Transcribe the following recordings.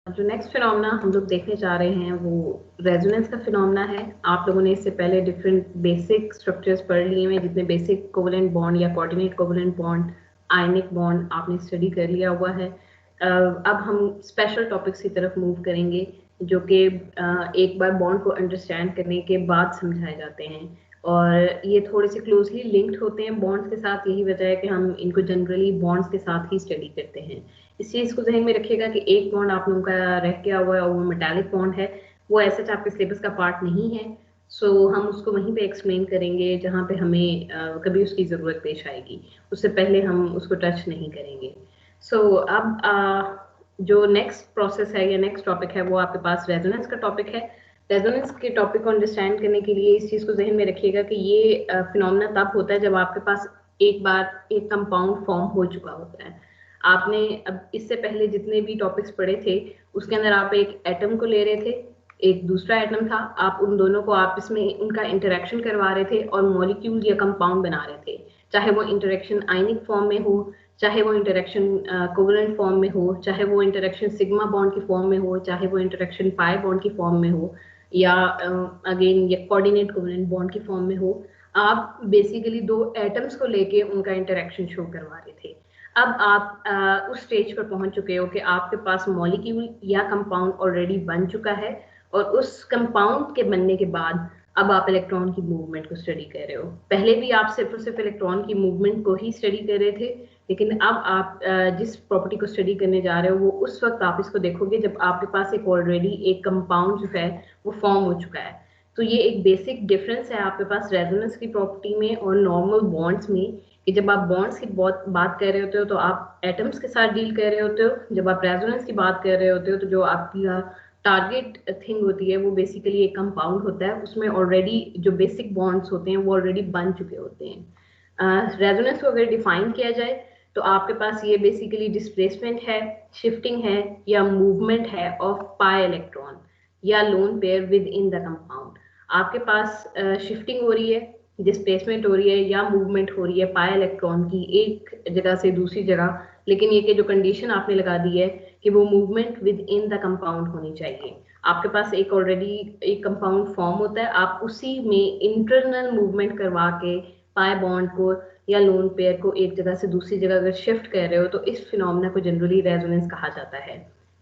जो next phenomena हम लोग देखने जा रहे हैं वो रेजोनेंस का फिनोमेना है। आप लोगों ने इससे पहले डिफरेंट बेसिक स्ट्रक्चर्स पढ़ लिए हैं, जितने बेसिक कोवेलेंट बॉन्ड या coordinate covalent bond, ionic bond आपने स्टडी कर लिया हुआ है। अब हम स्पेशल टॉपिक्स की तरफ मूव करेंगे जो कि एक बार बॉन्ड को अंडरस्टैंड करने के बाद समझाए जाते हैं, और ये थोड़े से क्लोजली लिंक्ड होते हैं बॉन्ड्स के साथ। यही वजह है कि हम इनको जनरली बॉन्ड्स के साथ ही स्टडी करते हैं। इस चीज को जहन में रखिएगा कि एक बॉन्ड आप लोगों का रह गया हुआ है और वो मेटालिक बॉन्ड है, वो ऐसा आपके सिलेबस का पार्ट नहीं है। सो हम उसको वहीं पे एक्सप्लेन करेंगे जहाँ पे हमें कभी उसकी ज़रूरत पेश आएगी, उससे पहले हम उसको टच नहीं करेंगे। अब जो नेक्स्ट प्रोसेस है या नेक्स्ट टॉपिक है वो आपके पास रेजोनेंस का टॉपिक है। रेजोनेंस के टॉपिक को अंडरस्टैंड करने के लिए इस चीज़ को जहन में रखिएगा कि ये फिनोमेना तब होता है जब आपके पास एक बार एक कंपाउंड फॉर्म हो चुका होता है। आपने अब इससे पहले जितने भी टॉपिक्स पढ़े थे उसके अंदर आप एक एटम को ले रहे थे, एक दूसरा एटम था, आप उन दोनों को आपस में उनका इंटरेक्शन करवा रहे थे और मॉलिक्यूल या कंपाउंड बना रहे थे। चाहे वो इंटरेक्शन आयनिक फॉर्म में हो, चाहे वो इंटरेक्शन कोवेलेंट फॉर्म में हो, चाहे वो इंटरेक्शन सिग्मा बॉन्ड की फॉर्म में हो, चाहे वो इंटरेक्शन पाई बॉन्ड की फॉर्म में हो, या अगेन ये कोऑर्डिनेट कोवेलेंट बॉन्ड की फॉर्म में हो। आप बेसिकली दो एटम्स को लेके उनका इंटरेक्शन शो करवा रहे थे। अब आप उस स्टेज पर पहुंच चुके हो कि आपके पास मॉलिक्यूल या कंपाउंड ऑलरेडी बन चुका है, और उस कंपाउंड के बनने के बाद अब आप इलेक्ट्रॉन की मूवमेंट को स्टडी कर रहे हो। पहले भी आप सिर्फ और सिर्फ इलेक्ट्रॉन की मूवमेंट को ही स्टडी कर रहे थे, लेकिन अब आप जिस प्रॉपर्टी को स्टडी करने जा रहे हो वो उस वक्त आप इसको देखोगे जब आपके पास एक ऑलरेडी एक कंपाउंड जो है वो फॉर्म हो चुका है। तो ये एक बेसिक डिफरेंस है आपके पास रेजोनेंस की प्रॉपर्टी में और नॉर्मल बॉन्ड्स में, कि जब आप बॉन्ड्स की बात कर रहे होते हो तो आप एटम्स के साथ डील कर रहे होते हो। जब आप रेजोनेंस की बात कर रहे होते हो तो जो आपकी टारगेट थिंग होती है वो बेसिकली एक कंपाउंड होता है, उसमें ऑलरेडी जो बेसिक बॉन्ड्स होते हैं वो ऑलरेडी बन चुके होते हैं। रेजोनेंस को अगर डिफाइन किया जाए तो आपके पास ये बेसिकली डिस्प्लेसमेंट है, शिफ्टिंग है या मूवमेंट है ऑफ पाई इलेक्ट्रॉन या lone pair with in the compound. आपके पास शिफ्टिंग हो रही है, डिस्प्लेसमेंट हो रही है या मूवमेंट हो रही है पाई इलेक्ट्रॉन की एक जगह से दूसरी जगह, लेकिन ये कि जो कंडीशन आपने लगा दी है कि वो movement with in the compound होनी चाहिए। आपके पास एक ऑलरेडी एक कंपाउंड फॉर्म होता है, आप उसी में इंटरनल मूवमेंट करवा के पाई बॉन्ड को या लोन पेयर को एक जगह से दूसरी जगह अगर शिफ्ट कर रहे हो तो इस फिनोमेना को जनरली रेजोनेंस कहा जाता है।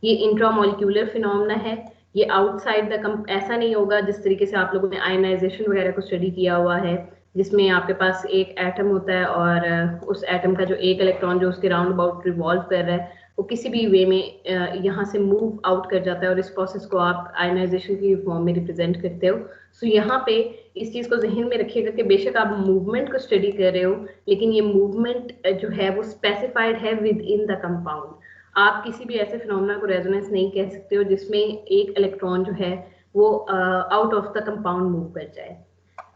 ये इंट्रामोलिक्यूलर फिनोमेना है। ये आउटसाइड द ऐसा नहीं होगा जिस तरीके से आप लोगों ने आयनाइजेशन वगैरह को स्टडी किया हुआ है, जिसमें आपके पास एक एटम होता है और उस एटम का जो एक इलेक्ट्रॉन जो उसके राउंड अबाउट रिवॉल्व कर रहा है वो किसी भी वे में यहाँ से मूव आउट कर जाता है, और इस प्रोसेस को आप आयनाइजेशन की फॉर्म में रिप्रेजेंट करते हो। सो यहाँ पे इस चीज को जहन में रखिएगा कि बेशक आप मूवमेंट को स्टडी कर रहे हो, लेकिन ये मूवमेंट जो है वो स्पेसिफाइड है विद इन द कंपाउंड। आप किसी भी ऐसे फिनोमेना को रेजोनेंस नहीं कह सकते हो जिसमें एक इलेक्ट्रॉन जो है वो out of the compound move कर जाए।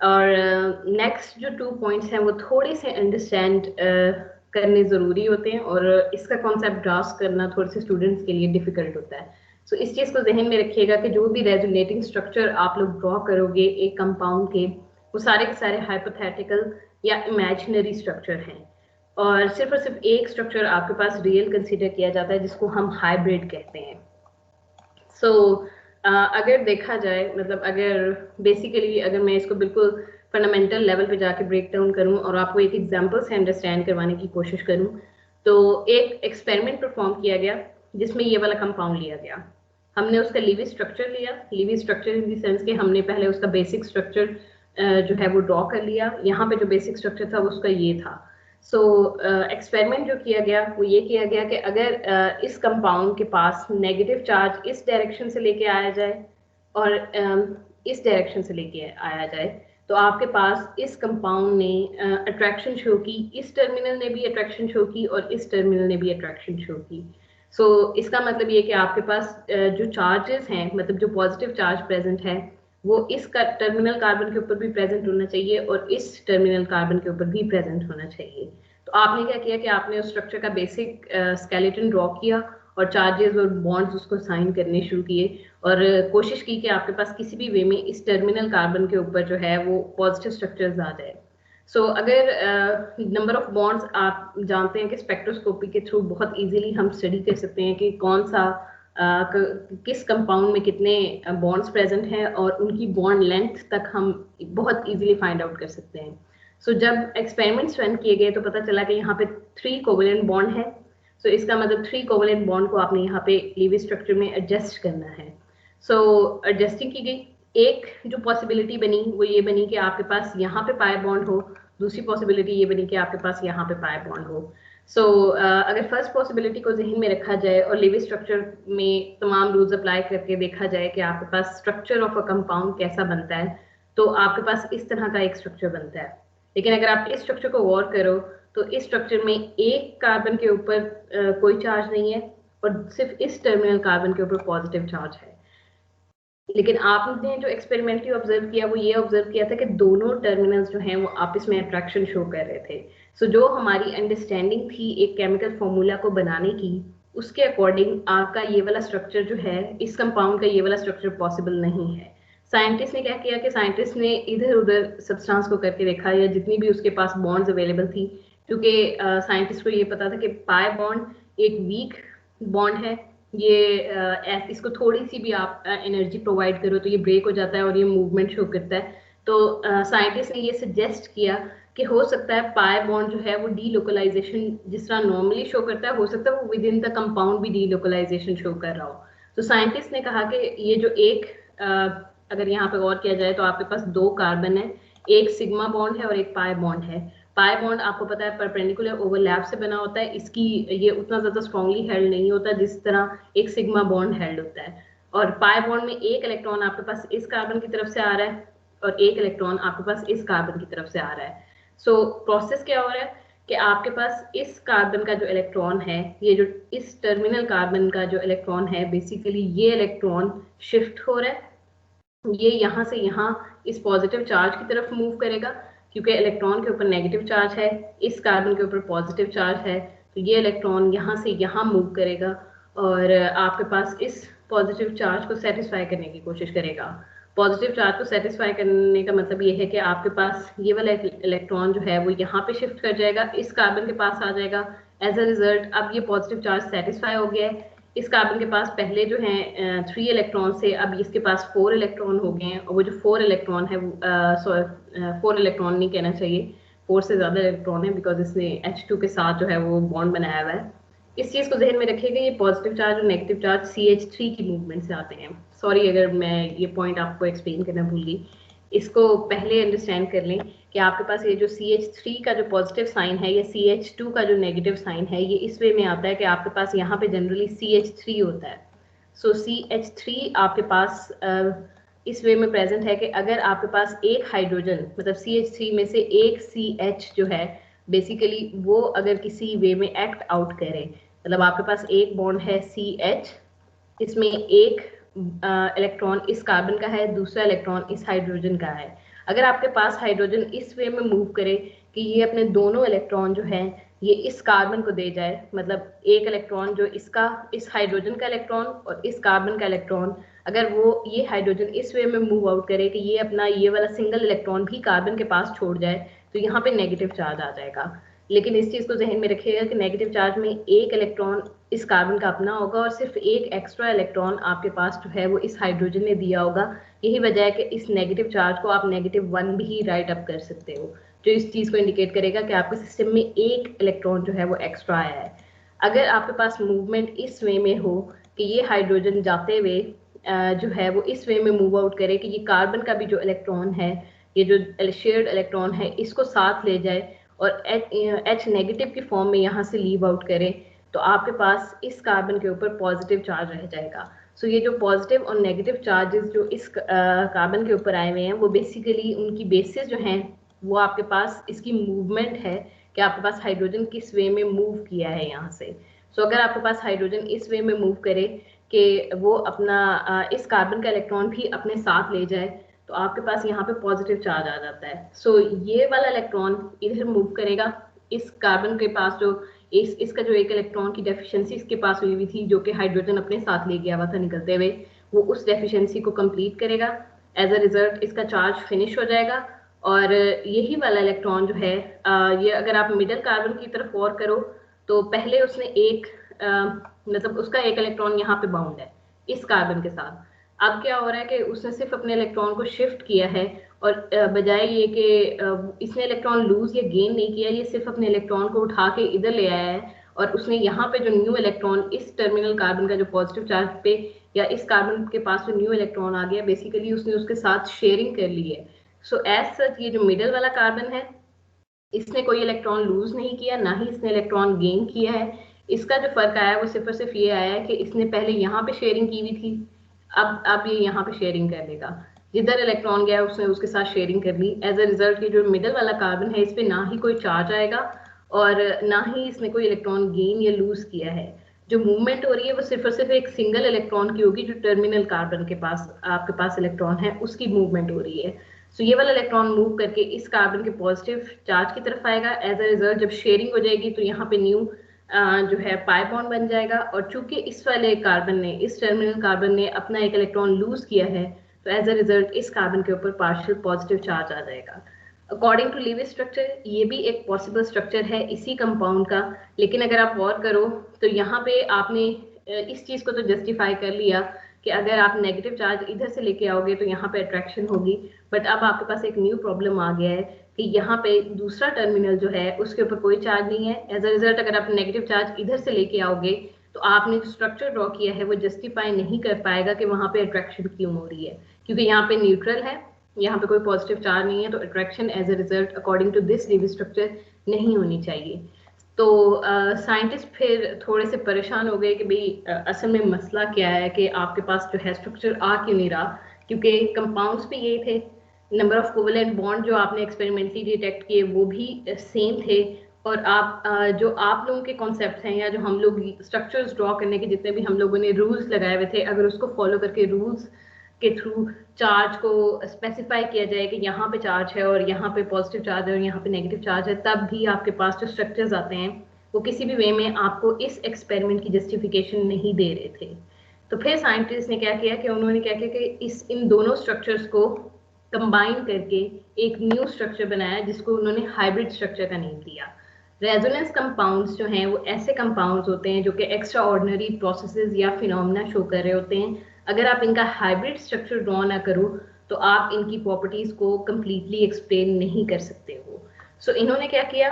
और नेक्स्ट जो 2 पॉइंट्स हैं वो थोड़े से अंडरस्टैंड करने ज़रूरी होते हैं, और इसका कॉन्सेप्ट ग्रास्प करना थोड़े से स्टूडेंट्स के लिए डिफिकल्ट होता है। सो इस चीज़ को जहन में रखिएगा कि जो भी रेजोनेटिंग स्ट्रक्चर आप लोग ड्रॉ करोगे एक कंपाउंड के, वो सारे के सारे हाइपोथेटिकल या इमेजिनरी स्ट्रक्चर हैं, और सिर्फ एक स्ट्रक्चर आपके पास रियल कंसीडर किया जाता है जिसको हम हाइब्रिड कहते हैं। अगर देखा जाए, मतलब अगर बेसिकली अगर मैं इसको बिल्कुल फंडामेंटल लेवल पे जाके ब्रेक डाउन करूं और आपको एक एग्जांपल से अंडरस्टैंड करवाने की कोशिश करूं, तो एक एक्सपेरिमेंट परफॉर्म किया गया जिसमें ये वाला कंपाउंड लिया गया। हमने उसका लीवी स्ट्रक्चर लिया, लीवी स्ट्रक्चर इन द सेंस कि हमने पहले उसका बेसिक स्ट्रक्चर जो है वो ड्रॉ कर लिया। यहाँ पे जो बेसिक स्ट्रक्चर था उसका ये था। एक्सपेरिमेंट जो किया गया वो ये किया गया कि अगर इस कंपाउंड के पास नेगेटिव चार्ज इस डायरेक्शन से लेके आया जाए और इस डायरेक्शन से लेके आया जाए, तो आपके पास इस कंपाउंड ने अट्रैक्शन शो की, इस टर्मिनल ने भी अट्रैक्शन शो की और इस टर्मिनल ने भी अट्रैक्शन शो की। इसका मतलब ये कि आपके पास जो चार्जेस हैं, मतलब जो पॉजिटिव चार्ज प्रेजेंट है वो इस टर्मिनल कार्बन के ऊपर भी प्रेजेंट होना चाहिए और इस टर्मिनल कार्बन के ऊपर भी प्रेजेंट होना चाहिए। तो आपने क्या किया कि आपने उस स्ट्रक्चर का बेसिक स्केलेटन ड्रॉ किया और चार्जेस और बॉन्ड्स उसको साइन करने शुरू किए, और कोशिश की कि आपके पास किसी भी वे में इस टर्मिनल कार्बन के ऊपर जो है वो पॉजिटिव स्ट्रक्चर्स आ जाए। अगर नंबर ऑफ बॉन्ड्स आप जानते हैं कि स्पेक्ट्रोस्कोपी के थ्रू बहुत इजीली हम स्टडी कर सकते हैं कि कौन सा किस कंपाउंड में कितने बॉन्ड्स प्रेजेंट हैं और उनकी बॉन्ड लेंथ तक हम बहुत इजीली फाइंड आउट कर सकते हैं। सो जब एक्सपेरिमेंट्स रन किए गए तो पता चला कि यहाँ पे 3 कोवेलेंट बॉन्ड है। सो इसका मतलब 3 कोवेलेंट बॉन्ड को आपने यहाँ पे लीविस स्ट्रक्चर में एडजस्ट करना है। सो एडजस्टिंग की गई। एक जो पॉसिबिलिटी बनी वो ये बनी कि आपके पास यहाँ पे पाई बॉन्ड हो, दूसरी पॉसिबिलिटी ये बनी कि आपके पास यहाँ पे पाई बॉन्ड हो। सो अगर फर्स्ट पॉसिबिलिटी को जहन में रखा जाए और लीविस स्ट्रक्चर में तमाम रूल्स अप्लाई करके देखा जाए कि आपके पास स्ट्रक्चर ऑफ अ कंपाउंड कैसा बनता है, तो आपके पास इस तरह का एक स्ट्रक्चर बनता है। लेकिन अगर आप इस स्ट्रक्चर को गौर करो तो इस स्ट्रक्चर में एक कार्बन के ऊपर कोई चार्ज नहीं है और सिर्फ इस टर्मिनल कार्बन के ऊपर पॉजिटिव चार्ज है। लेकिन आपने जो एक्सपेरिमेंटली ऑब्जर्व किया वो ये ऑब्जर्व किया था कि दोनों टर्मिनल्स जो हैं वो आपस में अट्रैक्शन शो कर रहे थे। सो जो हमारी अंडरस्टैंडिंग थी एक केमिकल फॉर्मूला को बनाने की, उसके अकॉर्डिंग आपका ये वाला स्ट्रक्चर जो है, इस कंपाउंड का ये वाला स्ट्रक्चर पॉसिबल नहीं है। साइंटिस्ट ने क्या किया कि साइंटिस्ट ने इधर उधर सब्सटेंस को करके देखा, या जितनी भी उसके पास बॉन्ड्स अवेलेबल थी, क्योंकि साइंटिस्ट को ये पता था कि पाई बॉन्ड एक वीक बॉन्ड है, ये इसको थोड़ी सी भी आप एनर्जी प्रोवाइड करो तो ये ब्रेक हो जाता है और ये मूवमेंट शो करता है। तो साइंटिस्ट ने ये सजेस्ट किया कि हो सकता है पाई बॉन्ड जो है वो डीलोकलाइजेशन जिस तरह नॉर्मली शो करता है, हो सकता है वो विद इन द कंपाउंड भी डीलोकलाइजेशन शो कर रहा हो। तो साइंटिस्ट ने कहा कि ये जो एक अगर यहाँ पे गौर किया जाए तो आपके पास 2 कार्बन है, एक सिग्मा बॉन्ड है और एक पाई बॉन्ड है। पाई बॉन्ड आपको पता है परपेंडिकुलर ओवरलैप से बना होता है, इसकी ये उतना ज्यादा स्ट्रांगली हेल्ड नहीं होता जिस तरह एक सिग्मा बॉन्ड हेल्ड होता है। और पाई बॉन्ड में एक इलेक्ट्रॉन आपके पास इस कार्बन की तरफ से आ रहा है और एक इलेक्ट्रॉन आपके पास इस कार्बन की तरफ से आ रहा है। सो प्रोसेस क्या हो रहा है कि आपके पास इस कार्बन का जो इलेक्ट्रॉन है, ये जो इस टर्मिनल कार्बन का जो इलेक्ट्रॉन है, बेसिकली ये इलेक्ट्रॉन शिफ्ट हो रहा है। ये यहाँ से यहाँ इस पॉजिटिव चार्ज की तरफ मूव करेगा, क्योंकि इलेक्ट्रॉन के ऊपर नेगेटिव चार्ज है, इस कार्बन के ऊपर पॉजिटिव चार्ज है, तो ये इलेक्ट्रॉन यहाँ से यहाँ मूव करेगा और आपके पास इस पॉजिटिव चार्ज को सेटिस्फाई करने की कोशिश करेगा। पॉजिटिव चार्ज को सेटिस्फाई करने का मतलब ये है कि आपके पास ये वाला इलेक्ट्रॉन जो है वो यहाँ पे शिफ्ट कर जाएगा, इस कार्बन के पास आ जाएगा। एज अ रिजल्ट अब ये पॉजिटिव चार्ज सेटिस्फाई हो गया है। इस कार्बन के पास पहले जो है 3 इलेक्ट्रॉन से अब इसके पास 4 इलेक्ट्रॉन हो गए हैं, और वो जो 4 इलेक्ट्रॉन है 4 इलेक्ट्रॉन नहीं कहना चाहिए, 4 से ज्यादा इलेक्ट्रॉन है, बिकॉज इसने H2 के साथ जो है वो बॉन्ड बनाया हुआ है। इस चीज को जहन में रखिएगा, ये पॉजिटिव चार्ज और नेगेटिव चार्ज CH3 की मूवमेंट से आते हैं। सॉरी अगर मैं ये पॉइंट आपको एक्सप्लेन करना भूल गई, इसको पहले अंडरस्टैंड कर लें कि आपके पास ये जो CH3 का जो पॉजिटिव साइन है या CH2 का जो नेगेटिव साइन है, ये इस वे में आता है कि आपके पास यहाँ पे जनरली CH3 होता है। सो CH3 आपके पास इस वे में प्रेजेंट है कि अगर आपके पास एक हाइड्रोजन, मतलब CH3 में से एक CH जो है, बेसिकली वो अगर किसी वे में एक्ट आउट करे, मतलब आपके पास एक बॉन्ड है CH, इसमें एक इलेक्ट्रॉन इस कार्बन का है, दूसरा इलेक्ट्रॉन इस हाइड्रोजन का है। अगर आपके पास हाइड्रोजन इस वे में मूव करे कि ये अपने दोनों इलेक्ट्रॉन जो हैं ये इस कार्बन को दे जाए, मतलब एक इलेक्ट्रॉन जो इसका, इस हाइड्रोजन का इलेक्ट्रॉन और इस कार्बन का इलेक्ट्रॉन, अगर वो ये हाइड्रोजन इस वे में मूव आउट करे कि ये अपना ये वाला सिंगल इलेक्ट्रॉन भी कार्बन के पास छोड़ जाए, तो यहाँ पे नेगेटिव चार्ज आ जाएगा। लेकिन इस चीज को जहन में रखिएगा कि नेगेटिव चार्ज में एक इलेक्ट्रॉन इस कार्बन का अपना होगा और सिर्फ एक एक्स्ट्रा इलेक्ट्रॉन आपके पास जो है वो इस हाइड्रोजन ने दिया होगा। यही वजह है कि इस नेगेटिव चार्ज को आप -1 भी राइट अप कर सकते हो, जो इस चीज को इंडिकेट करेगा कि आपके सिस्टम में एक इलेक्ट्रॉन जो है वो एक्स्ट्रा आया है। अगर आपके पास मूवमेंट इस वे में हो कि ये हाइड्रोजन जाते हुए जो है वो इस वे में मूव आउट करे कि ये कार्बन का भी जो इलेक्ट्रॉन है, ये जो शेयर्ड इलेक्ट्रॉन है, इसको साथ ले जाए और H नेगेटिव की फॉर्म में यहाँ से लीव आउट करें, तो आपके पास इस कार्बन के ऊपर पॉजिटिव चार्ज रह जाएगा। सो ये जो पॉजिटिव और नेगेटिव चार्जेस जो इस कार्बन के ऊपर आए हुए हैं, वो बेसिकली उनकी बेसिस जो हैं वो आपके पास इसकी मूवमेंट है कि आपके पास हाइड्रोजन किस वे में मूव किया है यहाँ से। सो अगर आपके पास हाइड्रोजन इस वे में मूव करे कि वो अपना इस कार्बन का इलेक्ट्रॉन भी अपने साथ ले जाए, तो आपके पास यहाँ पे पॉजिटिव चार्ज आ जाता है। सो ये वाला इलेक्ट्रॉन इधर मूव करेगा, इस कार्बन के पास जो इसका जो एक इलेक्ट्रॉन की डेफिशिएंसी इसके पास हुई हुई थी, जो कि हाइड्रोजन अपने साथ ले गया हुआ था निकलते हुए, वो उस डेफिशिएंसी को कंप्लीट करेगा। एज अ रिजल्ट इसका चार्ज फिनिश हो जाएगा और यही वाला इलेक्ट्रॉन जो है ये अगर आप मिडल कार्बन की तरफ गौर करो तो पहले उसने एक मतलब उसका एक इलेक्ट्रॉन यहाँ पे बाउंड है इस कार्बन के साथ। अब क्या हो रहा है कि उसने सिर्फ अपने इलेक्ट्रॉन को शिफ्ट किया है और बजाय ये कि इसने इलेक्ट्रॉन लूज या गेन नहीं किया, ये सिर्फ अपने इलेक्ट्रॉन को उठा के इधर ले आया है और उसने यहाँ पे जो न्यू इलेक्ट्रॉन इस टर्मिनल कार्बन का जो पॉजिटिव चार्ज पे या इस कार्बन के पास जो न्यू इलेक्ट्रॉन आ गया, बेसिकली उसने उसके साथ शेयरिंग कर ली है। सो एज सच ये जो मिडल वाला कार्बन है इसने कोई इलेक्ट्रॉन लूज नहीं किया, ना ही इसने इलेक्ट्रॉन गेन किया है। इसका जो फर्क आया है वो सिर्फ और सिर्फ ये आया है कि इसने पहले यहाँ पे शेयरिंग की हुई थी, अब ये यहाँ पे शेयरिंग कर लेगा, जिधर इलेक्ट्रॉन गया उसने उसके साथ शेयरिंग कर ली। एज अ रिजल्ट ये जो मिडल वाला कार्बन है इस पे ना ही कोई चार्ज आएगा और ना ही इसने कोई इलेक्ट्रॉन गेन या लूज किया है। जो मूवमेंट हो रही है वो सिर्फ और सिर्फ एक सिंगल इलेक्ट्रॉन की होगी, जो टर्मिनल कार्बन के पास आपके पास इलेक्ट्रॉन है उसकी मूवमेंट हो रही है। सो ये वाला इलेक्ट्रॉन मूव करके इस कार्बन के पॉजिटिव चार्ज की तरफ आएगा। एज अ रिजल्ट जब शेयरिंग हो जाएगी तो यहाँ पे न्यू जो है पाई बॉन्ड बन जाएगा और चूंकि इस वाले कार्बन ने, इस टर्मिनल कार्बन ने अपना एक इलेक्ट्रॉन लूज किया है तो एज अ रिजल्ट इस कार्बन के ऊपर पार्शियल पॉजिटिव चार्ज आ जाएगा। अकॉर्डिंग टू लीविस स्ट्रक्चर ये भी एक पॉसिबल स्ट्रक्चर है इसी कंपाउंड का, लेकिन अगर आप गौर करो तो यहाँ पे आपने इस चीज को तो जस्टिफाई कर लिया कि अगर आप नेगेटिव चार्ज इधर से लेके आओगे तो यहाँ पे अट्रैक्शन होगी, बट अब आपके पास एक न्यू प्रॉब्लम आ गया है कि यहाँ पे दूसरा टर्मिनल जो है उसके ऊपर कोई चार्ज नहीं है। एज अ रिजल्ट अगर आप नेगेटिव चार्ज इधर से लेके आओगे तो आपने जो स्ट्रक्चर ड्रॉ किया है वो जस्टिफाई नहीं कर पाएगा कि वहां पे अट्रैक्शन क्यों हो रही है, क्योंकि यहाँ पे न्यूट्रल है, यहाँ पे कोई पॉजिटिव चार्ज नहीं है, तो attraction as a result according to this Lewis structure नहीं होनी चाहिए। तो साइंटिस्ट फिर थोड़े से परेशान हो गए कि भाई असल में मसला क्या है कि आपके पास जो है स्ट्रक्चर आ क्यों नहीं रहा, क्योंकि कंपाउंड्स भी ये थे, नंबर ऑफ कोवेलेंट बॉन्ड जो आपने एक्सपेरिमेंटली डिटेक्ट किए वो भी सेम थे, और आप जो आप लोगों के कॉन्सेप्ट हैं या जो हम लोग स्ट्रक्चर्स ड्रॉ करने के जितने भी हम लोगों ने रूल्स लगाए हुए थे, अगर उसको फॉलो करके रूल्स के थ्रू चार्ज को स्पेसिफाई किया जाए कि यहाँ पे चार्ज है और यहाँ पे पॉजिटिव चार्ज है और यहाँ पे नेगेटिव चार्ज है, तब भी आपके पास जो स्ट्रक्चर्स आते हैं वो किसी भी वे में आपको इस एक्सपेरिमेंट की जस्टिफिकेशन नहीं दे रहे थे। तो फिर साइंटिस्ट ने क्या किया कि उन्होंने क्या किया कि इन दोनों स्ट्रक्चर्स को कंबाइन करके एक न्यू स्ट्रक्चर बनाया जिसको उन्होंने हाइब्रिड स्ट्रक्चर का नेम दिया। रेजोनेंस कंपाउंड्स जो हैं वो ऐसे कंपाउंड्स होते हैं जो कि एक्स्ट्रा ऑर्डिनरी प्रोसेसेस या फिनोमेना शो कर रहे होते हैं। अगर आप इनका हाइब्रिड स्ट्रक्चर ड्रॉ ना करो तो आप इनकी प्रॉपर्टीज को कंप्लीटली एक्सप्लेन नहीं कर सकते हो। सो इन्होंने क्या किया,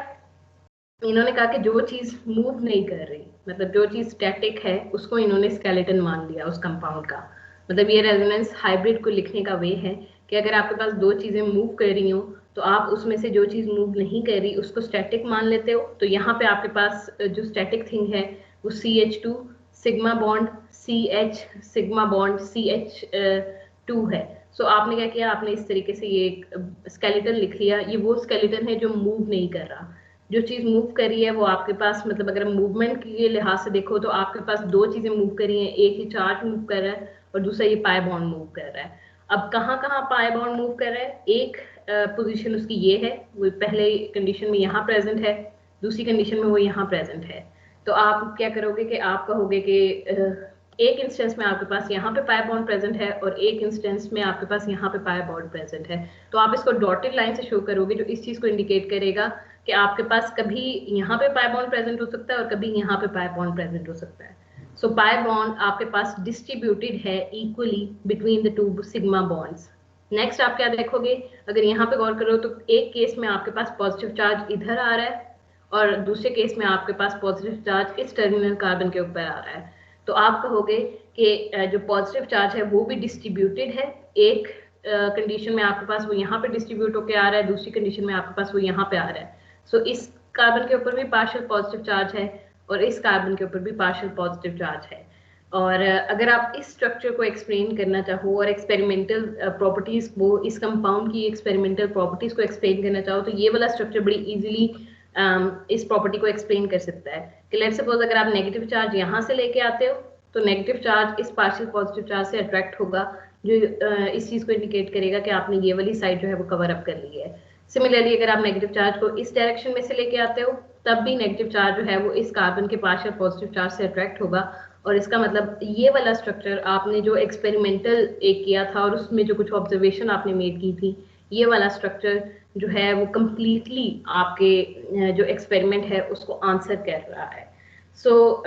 इन्होंने कहा कि जो चीज मूव नहीं कर रही, मतलब जो चीज स्टैटिक है, उसको इन्होंने स्केलेटन मान लिया उस कंपाउंड का। मतलब ये रेजोनेंस हाइब्रिड को लिखने का वे है कि अगर आपके पास दो चीजें मूव कर रही हो तो आप उसमें से जो चीज मूव नहीं कर रही उसको स्टैटिक मान लेते हो। तो यहाँ पे आपके पास जो स्टैटिक थिंग है वो CH2 sigma bond CH sigma bond CH2 है। सो आपने क्या किया, आपने इस तरीके से ये एक स्केलेटन लिख लिया। ये वो स्केलेटन है जो मूव नहीं कर रहा। जो चीज मूव कर रही है वो आपके पास, मतलब अगर मूवमेंट के लिहाज से देखो तो आपके पास दो चीजें मूव कर रही हैं, एक ही चार्ज मूव कर रहा है और दूसरा ये पाई बॉन्ड मूव कर रहा है। अब कहाँ कहाँ पाई बॉन्ड मूव कर रहा है, एक पोजीशन उसकी ये है, वो पहले कंडीशन में यहाँ प्रेजेंट है, दूसरी कंडीशन में वो यहाँ प्रेजेंट है। तो आप क्या करोगे कि आप कहोगे कि एक इंस्टेंस में आपके पास यहाँ पे पाई बॉन्ड प्रेजेंट है और एक इंस्टेंस में आपके पास यहाँ पे पाई बॉन्ड प्रेजेंट है। तो आप इसको डॉटेड लाइन से शो करोगे जो इस चीज को इंडिकेट करेगा कि आपके पास कभी यहाँ पे पाई बॉन्ड प्रेजेंट हो सकता है और कभी यहाँ पे पाई बॉन्ड प्रेजेंट हो सकता है। सो पाई बॉन्ड आपके पास डिस्ट्रीब्यूटेड है equally between the two sigma bonds. Next आप क्या देखोगे, अगर यहाँ पे गौर करो तो एक केस में आपके पास पॉजिटिव चार्ज इधर आ रहा है और दूसरे केस में आपके पास पॉजिटिव चार्ज इस टर्मिनल कार्बन के ऊपर आ रहा है। तो आप कहोगे कि जो पॉजिटिव चार्ज है वो भी डिस्ट्रीब्यूटेड है, एक कंडीशन में आपके पास वो यहाँ पे डिस्ट्रीब्यूट होकर आ रहा है, दूसरी कंडीशन में आपके पास वो यहाँ पे आ रहा है। सो इस कार्बन के ऊपर भी पार्शियल पॉजिटिव चार्ज है और इस कार्बन के ऊपर भी पार्शियल पॉजिटिव चार्ज है। और अगर आप इस स्ट्रक्चर को एक्सप्लेन करना चाहो और एक्सपेरिमेंटल प्रॉपर्टीज को, इस कंपाउंड की एक्सपेरिमेंटल प्रॉपर्टीज को एक्सप्लेन करना चाहो तो ये वाला स्ट्रक्चर बड़ी इजीली इस प्रॉपर्टी को एक्सप्लेन कर सकता है कि लेट्स सपोज अगर आप नेगेटिव चार्ज यहाँ से लेके आते हो तो नेगेटिव चार्ज इस पार्शियल पॉजिटिव चार्ज से अट्रैक्ट होगा, जो इस चीज को इंडिकेट करेगा कि आपने ये वाली साइड जो है वो कवर अप कर ली है। सिमिलरली अगर आप नेगेटिव चार्ज को इस डायरेक्शन में से लेके आते हो तब भी नेगेटिव चार्ज जो है वो इस कार्बन के पार्शियल पॉजिटिव चार्ज से अट्रैक्ट होगा। और इसका मतलब ये वाला स्ट्रक्चर आपने जो एक्सपेरिमेंटल एक किया था और उसमें जो कुछ ऑब्जर्वेशन आपने मेड की थी, ये वाला स्ट्रक्चर जो है वो कंप्लीटली आपके जो एक्सपेरिमेंट है उसको आंसर कर रहा है। सो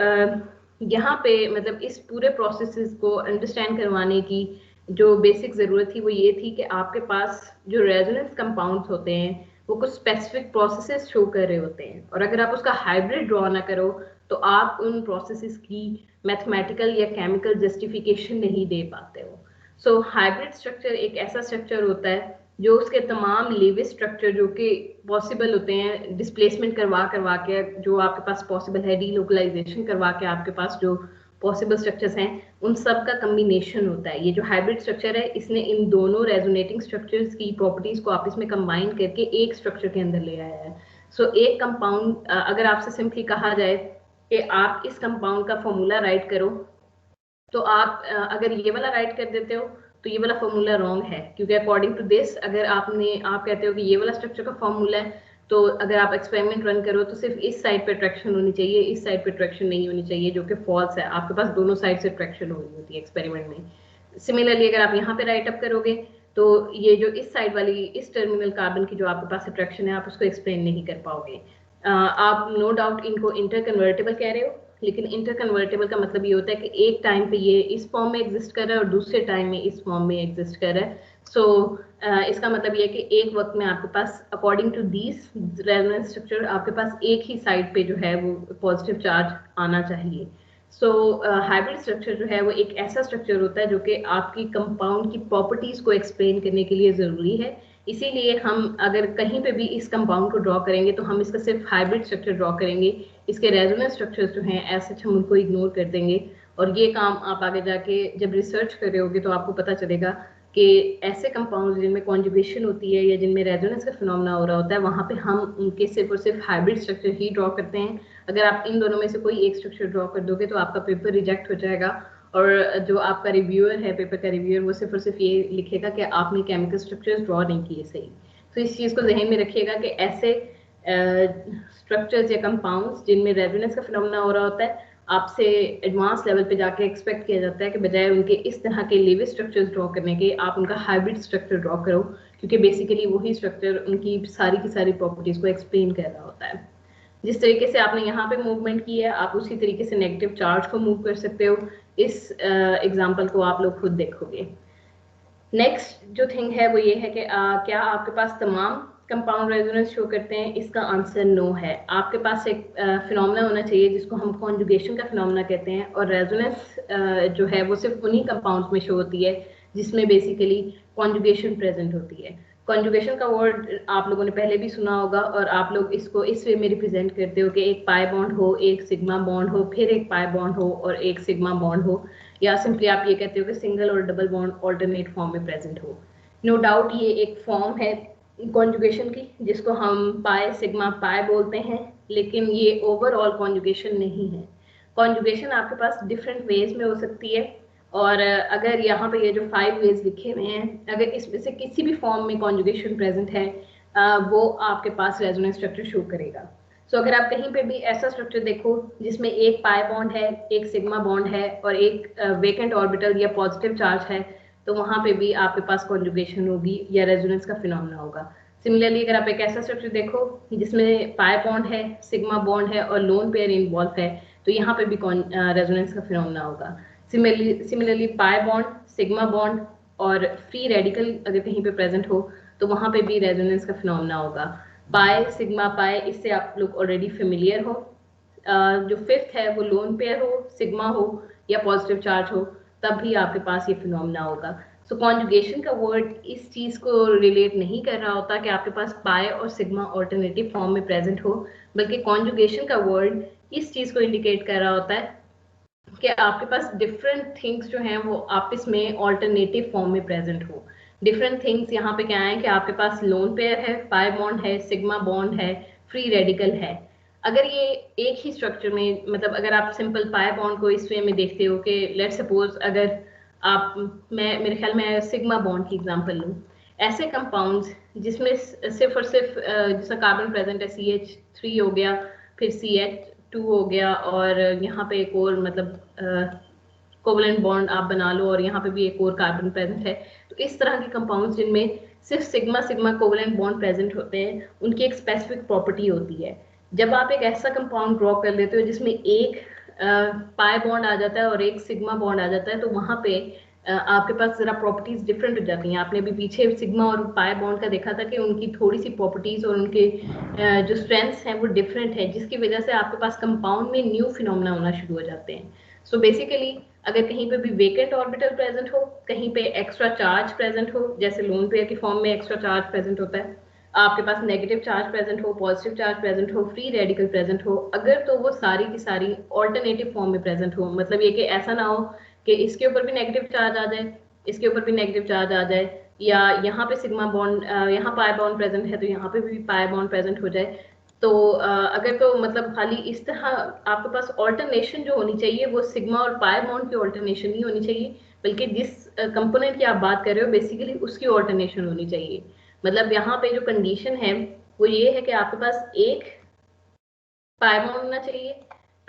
यहाँ पे मतलब इस पूरे प्रोसेसेस को अंडरस्टैंड करवाने की जो बेसिक ज़रूरत थी वो ये थी कि आपके पास जो रेजोनेंस कंपाउंड्स होते हैं वो कुछ स्पेसिफिक प्रोसेसेस शो कर रहे होते हैं, और अगर आप उसका हाइब्रिड ड्रॉ ना करो तो आप उन प्रोसेसेस की मैथमेटिकल या केमिकल जस्टिफिकेशन नहीं दे पाते हो। सो हाइब्रिड स्ट्रक्चर एक ऐसा स्ट्रक्चर होता है जो उसके तमाम लेविस स्ट्रक्चर जो कि पॉसिबल होते हैं डिस्प्लेसमेंट करवा करवा के, जो आपके पास पॉसिबल है डीलोकलाइजेशन करवा के आपके पास जो पॉसिबल स्ट्रक्चर्स हैं उन सब का कम्बिनेशन होता है। ये जो हाइब्रिड स्ट्रक्चर है इसने इन दोनों रेजोनेटिंग स्ट्रक्चर्स की प्रॉपर्टीज को आपस में कंबाइन करके एक स्ट्रक्चर के अंदर ले आया है। सो एक कंपाउंड, अगर आपसे सिंपली कहा जाए कि आप इस कंपाउंड का फॉर्मूला राइट करो, तो आप अगर ये वाला राइट कर देते हो तो ये वाला फॉर्मूला रॉन्ग है, क्योंकि अकॉर्डिंग टू दिस अगर आप कहते हो कि ये वाला स्ट्रक्चर का फॉर्मूला है, तो अगर आप एक्सपेरिमेंट रन करो तो सिर्फ इस साइड पे अट्रैक्शन होनी चाहिए, इस साइड पे अट्रैक्शन नहीं होनी चाहिए, जो कि फॉल्स है। आपके पास दोनों साइड से अट्रैक्शन हो रही होती है एक्सपेरिमेंट में। सिमिलरली अगर आप यहाँ पे राइट अप करोगे तो ये जो इस साइड वाली इस टर्मिनल कार्बन की जो आपके पास अट्रैक्शन है आप उसको एक्सप्लेन नहीं कर पाओगे। आप नो डाउट इनको इंटर कन्वर्टेबल कह रहे हो, लेकिन इंटर कन्वर्टेबल का मतलब ये होता है कि एक टाइम पे ये इस फॉर्म में एग्जिस्ट कर रहा है और दूसरे टाइम में इस फॉर्म में एग्जिस्ट कर रहा है। सो इसका मतलब ये है कि एक वक्त में आपके पास according to these resonance structure आपके पास एक ही साइड पे जो है वो पॉजिटिव चार्ज आना चाहिए। सो हाइब्रिड स्ट्रक्चर जो है वो एक ऐसा स्ट्रक्चर होता है जो कि आपकी कंपाउंड की प्रॉपर्टीज को एक्सप्लेन करने के लिए ज़रूरी है। इसीलिए हम अगर कहीं पे भी इस कंपाउंड को ड्रॉ करेंगे तो हम इसका सिर्फ हाइब्रिड स्ट्रक्चर ड्रॉ करेंगे, इसके रेजोनेंस स्ट्रक्चर्स जो हैं ऐसे हम उनको इग्नोर कर देंगे। और ये काम आप आगे जाके जब रिसर्च कर रहे होगे तो आपको पता चलेगा कि ऐसे कंपाउंड जिनमें कॉन्जुगेशन होती है या जिनमें रेजोनेंस का फिनोमेना हो रहा होता है वहाँ पे हम उनके सिर्फ और सिर्फ हाइब्रिड स्ट्रक्चर ही ड्रॉ करते हैं। अगर आप इन दोनों में से कोई एक स्ट्रक्चर ड्रॉ कर दोगे तो आपका पेपर रिजेक्ट हो जाएगा, और जो आपका रिव्यूअर है, पेपर का रिव्यूअर, वो सिर्फ और सिर्फ ये लिखेगा कि आपने केमिकल स्ट्रक्चर्स ड्रॉ नहीं किए सही। तो इस चीज़ को जहन में रखिएगा कि ऐसे स्ट्रक्चर्स या कंपाउंड्स जिनमें रेजोनेंस का फिनोमेना हो रहा होता है आपसे एडवांस लेवल पे जाके एक्सपेक्ट किया जाता है कि बजाय उनके इस तरह के लेविस स्ट्रक्चर्स ड्रॉ करने के आप उनका हाइब्रिड स्ट्रक्चर ड्रॉ करो, क्योंकि बेसिकली वही स्ट्रक्चर उनकी सारी की सारी प्रॉपर्टीज को एक्सप्लेन कर रहा होता है। जिस तरीके से आपने यहाँ पे मूवमेंट की है आप उसी तरीके से नेगेटिव चार्ज को मूव कर सकते हो। इस एग्जाम्पल को आप लोग खुद देखोगे। नेक्स्ट जो थिंग है वो ये है कि क्या आपके पास तमाम कंपाउंड रेजोनेंस शो करते हैं? इसका आंसर नो है। आपके पास एक फिनोमेना होना चाहिए जिसको हम कॉन्जुगेशन का फिनोमेना कहते हैं, और रेजोनेंस जो है वो सिर्फ उन्हीं कंपाउंड्स में शो होती है जिसमें बेसिकली कॉन्जुगेशन प्रेजेंट होती है। कॉन्जुगेशन का वर्ड आप लोगों ने पहले भी सुना होगा, और आप लोग इसको इस वे में रिप्रेजेंट करते हो कि एक पाई बॉन्ड हो, एक सिग्मा बॉन्ड हो, फिर एक पाई बॉन्ड हो और एक सिग्मा बॉन्ड हो, या सिंपली आप ये कहते हो कि सिंगल और डबल बॉन्ड ऑल्टरनेट फॉर्म में प्रेजेंट हो। नो डाउट ये एक फॉर्म है कॉन्जुगेशन की जिसको हम पाई सिग्मा पाई बोलते हैं, लेकिन ये ओवरऑल कॉन्जुगेशन नहीं है। कॉन्जुगेशन आपके पास डिफरेंट वेज में हो सकती है, और अगर यहाँ पे ये जो 5 वेज लिखे हुए हैं अगर इसमें से किसी भी फॉर्म में कॉन्जुगेशन प्रेजेंट है वो आपके पास रेजोनेंस स्ट्रक्चर शो करेगा। सो अगर आप कहीं पे भी ऐसा स्ट्रक्चर देखो जिसमें एक पाई बॉन्ड है, एक सिग्मा बॉन्ड है और एक वेकेंट ऑर्बिटल या पॉजिटिव चार्ज है, तो वहाँ पे भी आपके पास कॉन्जुगेशन होगी या रेजोनेंस का फिनोमेना होगा। सिमिलरली अगर आप एक ऐसा स्ट्रक्चर देखो जिसमें पाई बॉन्ड है, सिग्मा बॉन्ड है और लोन पेयर इन्वॉल्व है, तो यहाँ पे भी रेजोनेंस का फिनोमेना होगा। Similarly pi bond, sigma bond और फ्री रेडिकल अगर कहीं पे प्रेजेंट हो तो वहाँ पे भी रेजोनेंस का फिनोमेना होगा। पाई सिग्मा पाई इससे आप लोग ऑलरेडी फेमिलियर हो। जो फिफ्थ है वो लोन पेयर हो, सिग्मा हो या पॉजिटिव चार्ज हो, तब भी आपके पास ये फिनोमेना होगा। सो कॉन्जुगेशन का वर्ड इस चीज़ को रिलेट नहीं कर रहा होता कि आपके पास पाई और सिग्मा ऑल्टरनेटिव फॉर्म में प्रेजेंट हो, बल्कि कॉन्जुगेशन का वर्ड इस चीज़ को इंडिकेट कर रहा होता है कि आपके पास डिफरेंट थिंग्स जो हैं वो आपस में ऑल्टरनेटिव फॉर्म में प्रेजेंट हो। डिफरेंट थिंग्स यहाँ पे क्या है कि आपके पास लोन पेयर है, पाई बॉन्ड है, सिग्मा बॉन्ड है, फ्री रेडिकल है। अगर ये एक ही स्ट्रक्चर में, मतलब अगर आप सिंपल पाई बॉन्ड को इस वे में देखते हो कि लेट सपोज अगर आप मैं मेरे ख्याल में सिग्मा बॉन्ड की एग्जांपल लूँ, ऐसे कंपाउंड्स जिसमें सिर्फ और सिर्फ जिसका कार्बन प्रेजेंट है CH3 हो गया, फिर CH2 हो गया, और यहाँ पे एक और मतलब कोवलेंट बॉन्ड आप बना लो और यहाँ पे भी एक और कार्बन प्रेजेंट है। तो इस तरह के कंपाउंड्स जिनमें सिर्फ sigma sigma covalent bond present होते हैं उनकी एक स्पेसिफिक प्रॉपर्टी होती है जब आप एक ऐसा कंपाउंड ड्रॉ कर लेते हो जिसमें एक पाई बॉन्ड आ जाता है और एक सिग्मा बॉन्ड आ जाता है, तो वहां पे आपके पास जरा प्रॉपर्टीज डिफरेंट हो जाती हैं। आपने अभी पीछे सिग्मा और पाई बॉन्ड का देखा था कि उनकी थोड़ी सी प्रॉपर्टीज और उनके जो स्ट्रेंथ्स हैं वो डिफरेंट है, जिसकी वजह से आपके पास कंपाउंड में न्यू फिनोमेना होना शुरू हो जाते हैं। सो बेसिकली अगर कहीं पे भी वेकेंट ऑर्बिटल प्रेजेंट हो, कहीं पे एक्स्ट्रा चार्ज प्रेजेंट हो, जैसे लोन पेयर की फॉर्म में एक्स्ट्रा चार्ज प्रेजेंट होता है, आपके पास नेगेटिव चार्ज प्रेजेंट हो, पॉजिटिव चार्ज प्रेजेंट हो, फ्री रेडिकल प्रेजेंट हो, अगर तो वो सारी की सारी ऑल्टरनेटिव फॉर्म में प्रेजेंट हो, मतलब ये कि ऐसा ना हो कि इसके ऊपर भी नेगेटिव चार्ज आ जाए, इसके ऊपर भी नेगेटिव चार्ज आ जाए, या यहाँ पे सिग्मा बॉन्ड, यहाँ पाई बॉन्ड प्रेजेंट है तो यहाँ पे भी पाई बॉन्ड प्रेजेंट हो जाए। तो अगर तो मतलब खाली इस तरह आपके पास ऑल्टरनेशन जो होनी चाहिए वो सिग्मा और पाई बॉन्ड की ऑल्टरनेशन नहीं होनी चाहिए, बल्कि जिस कंपोनेंट की आप बात कर रहे हो बेसिकली उसकी ऑल्टरनेशन होनी चाहिए। मतलब यहाँ पे जो कंडीशन है वो ये है कि आपके पास एक पाई बॉन्ड होना चाहिए,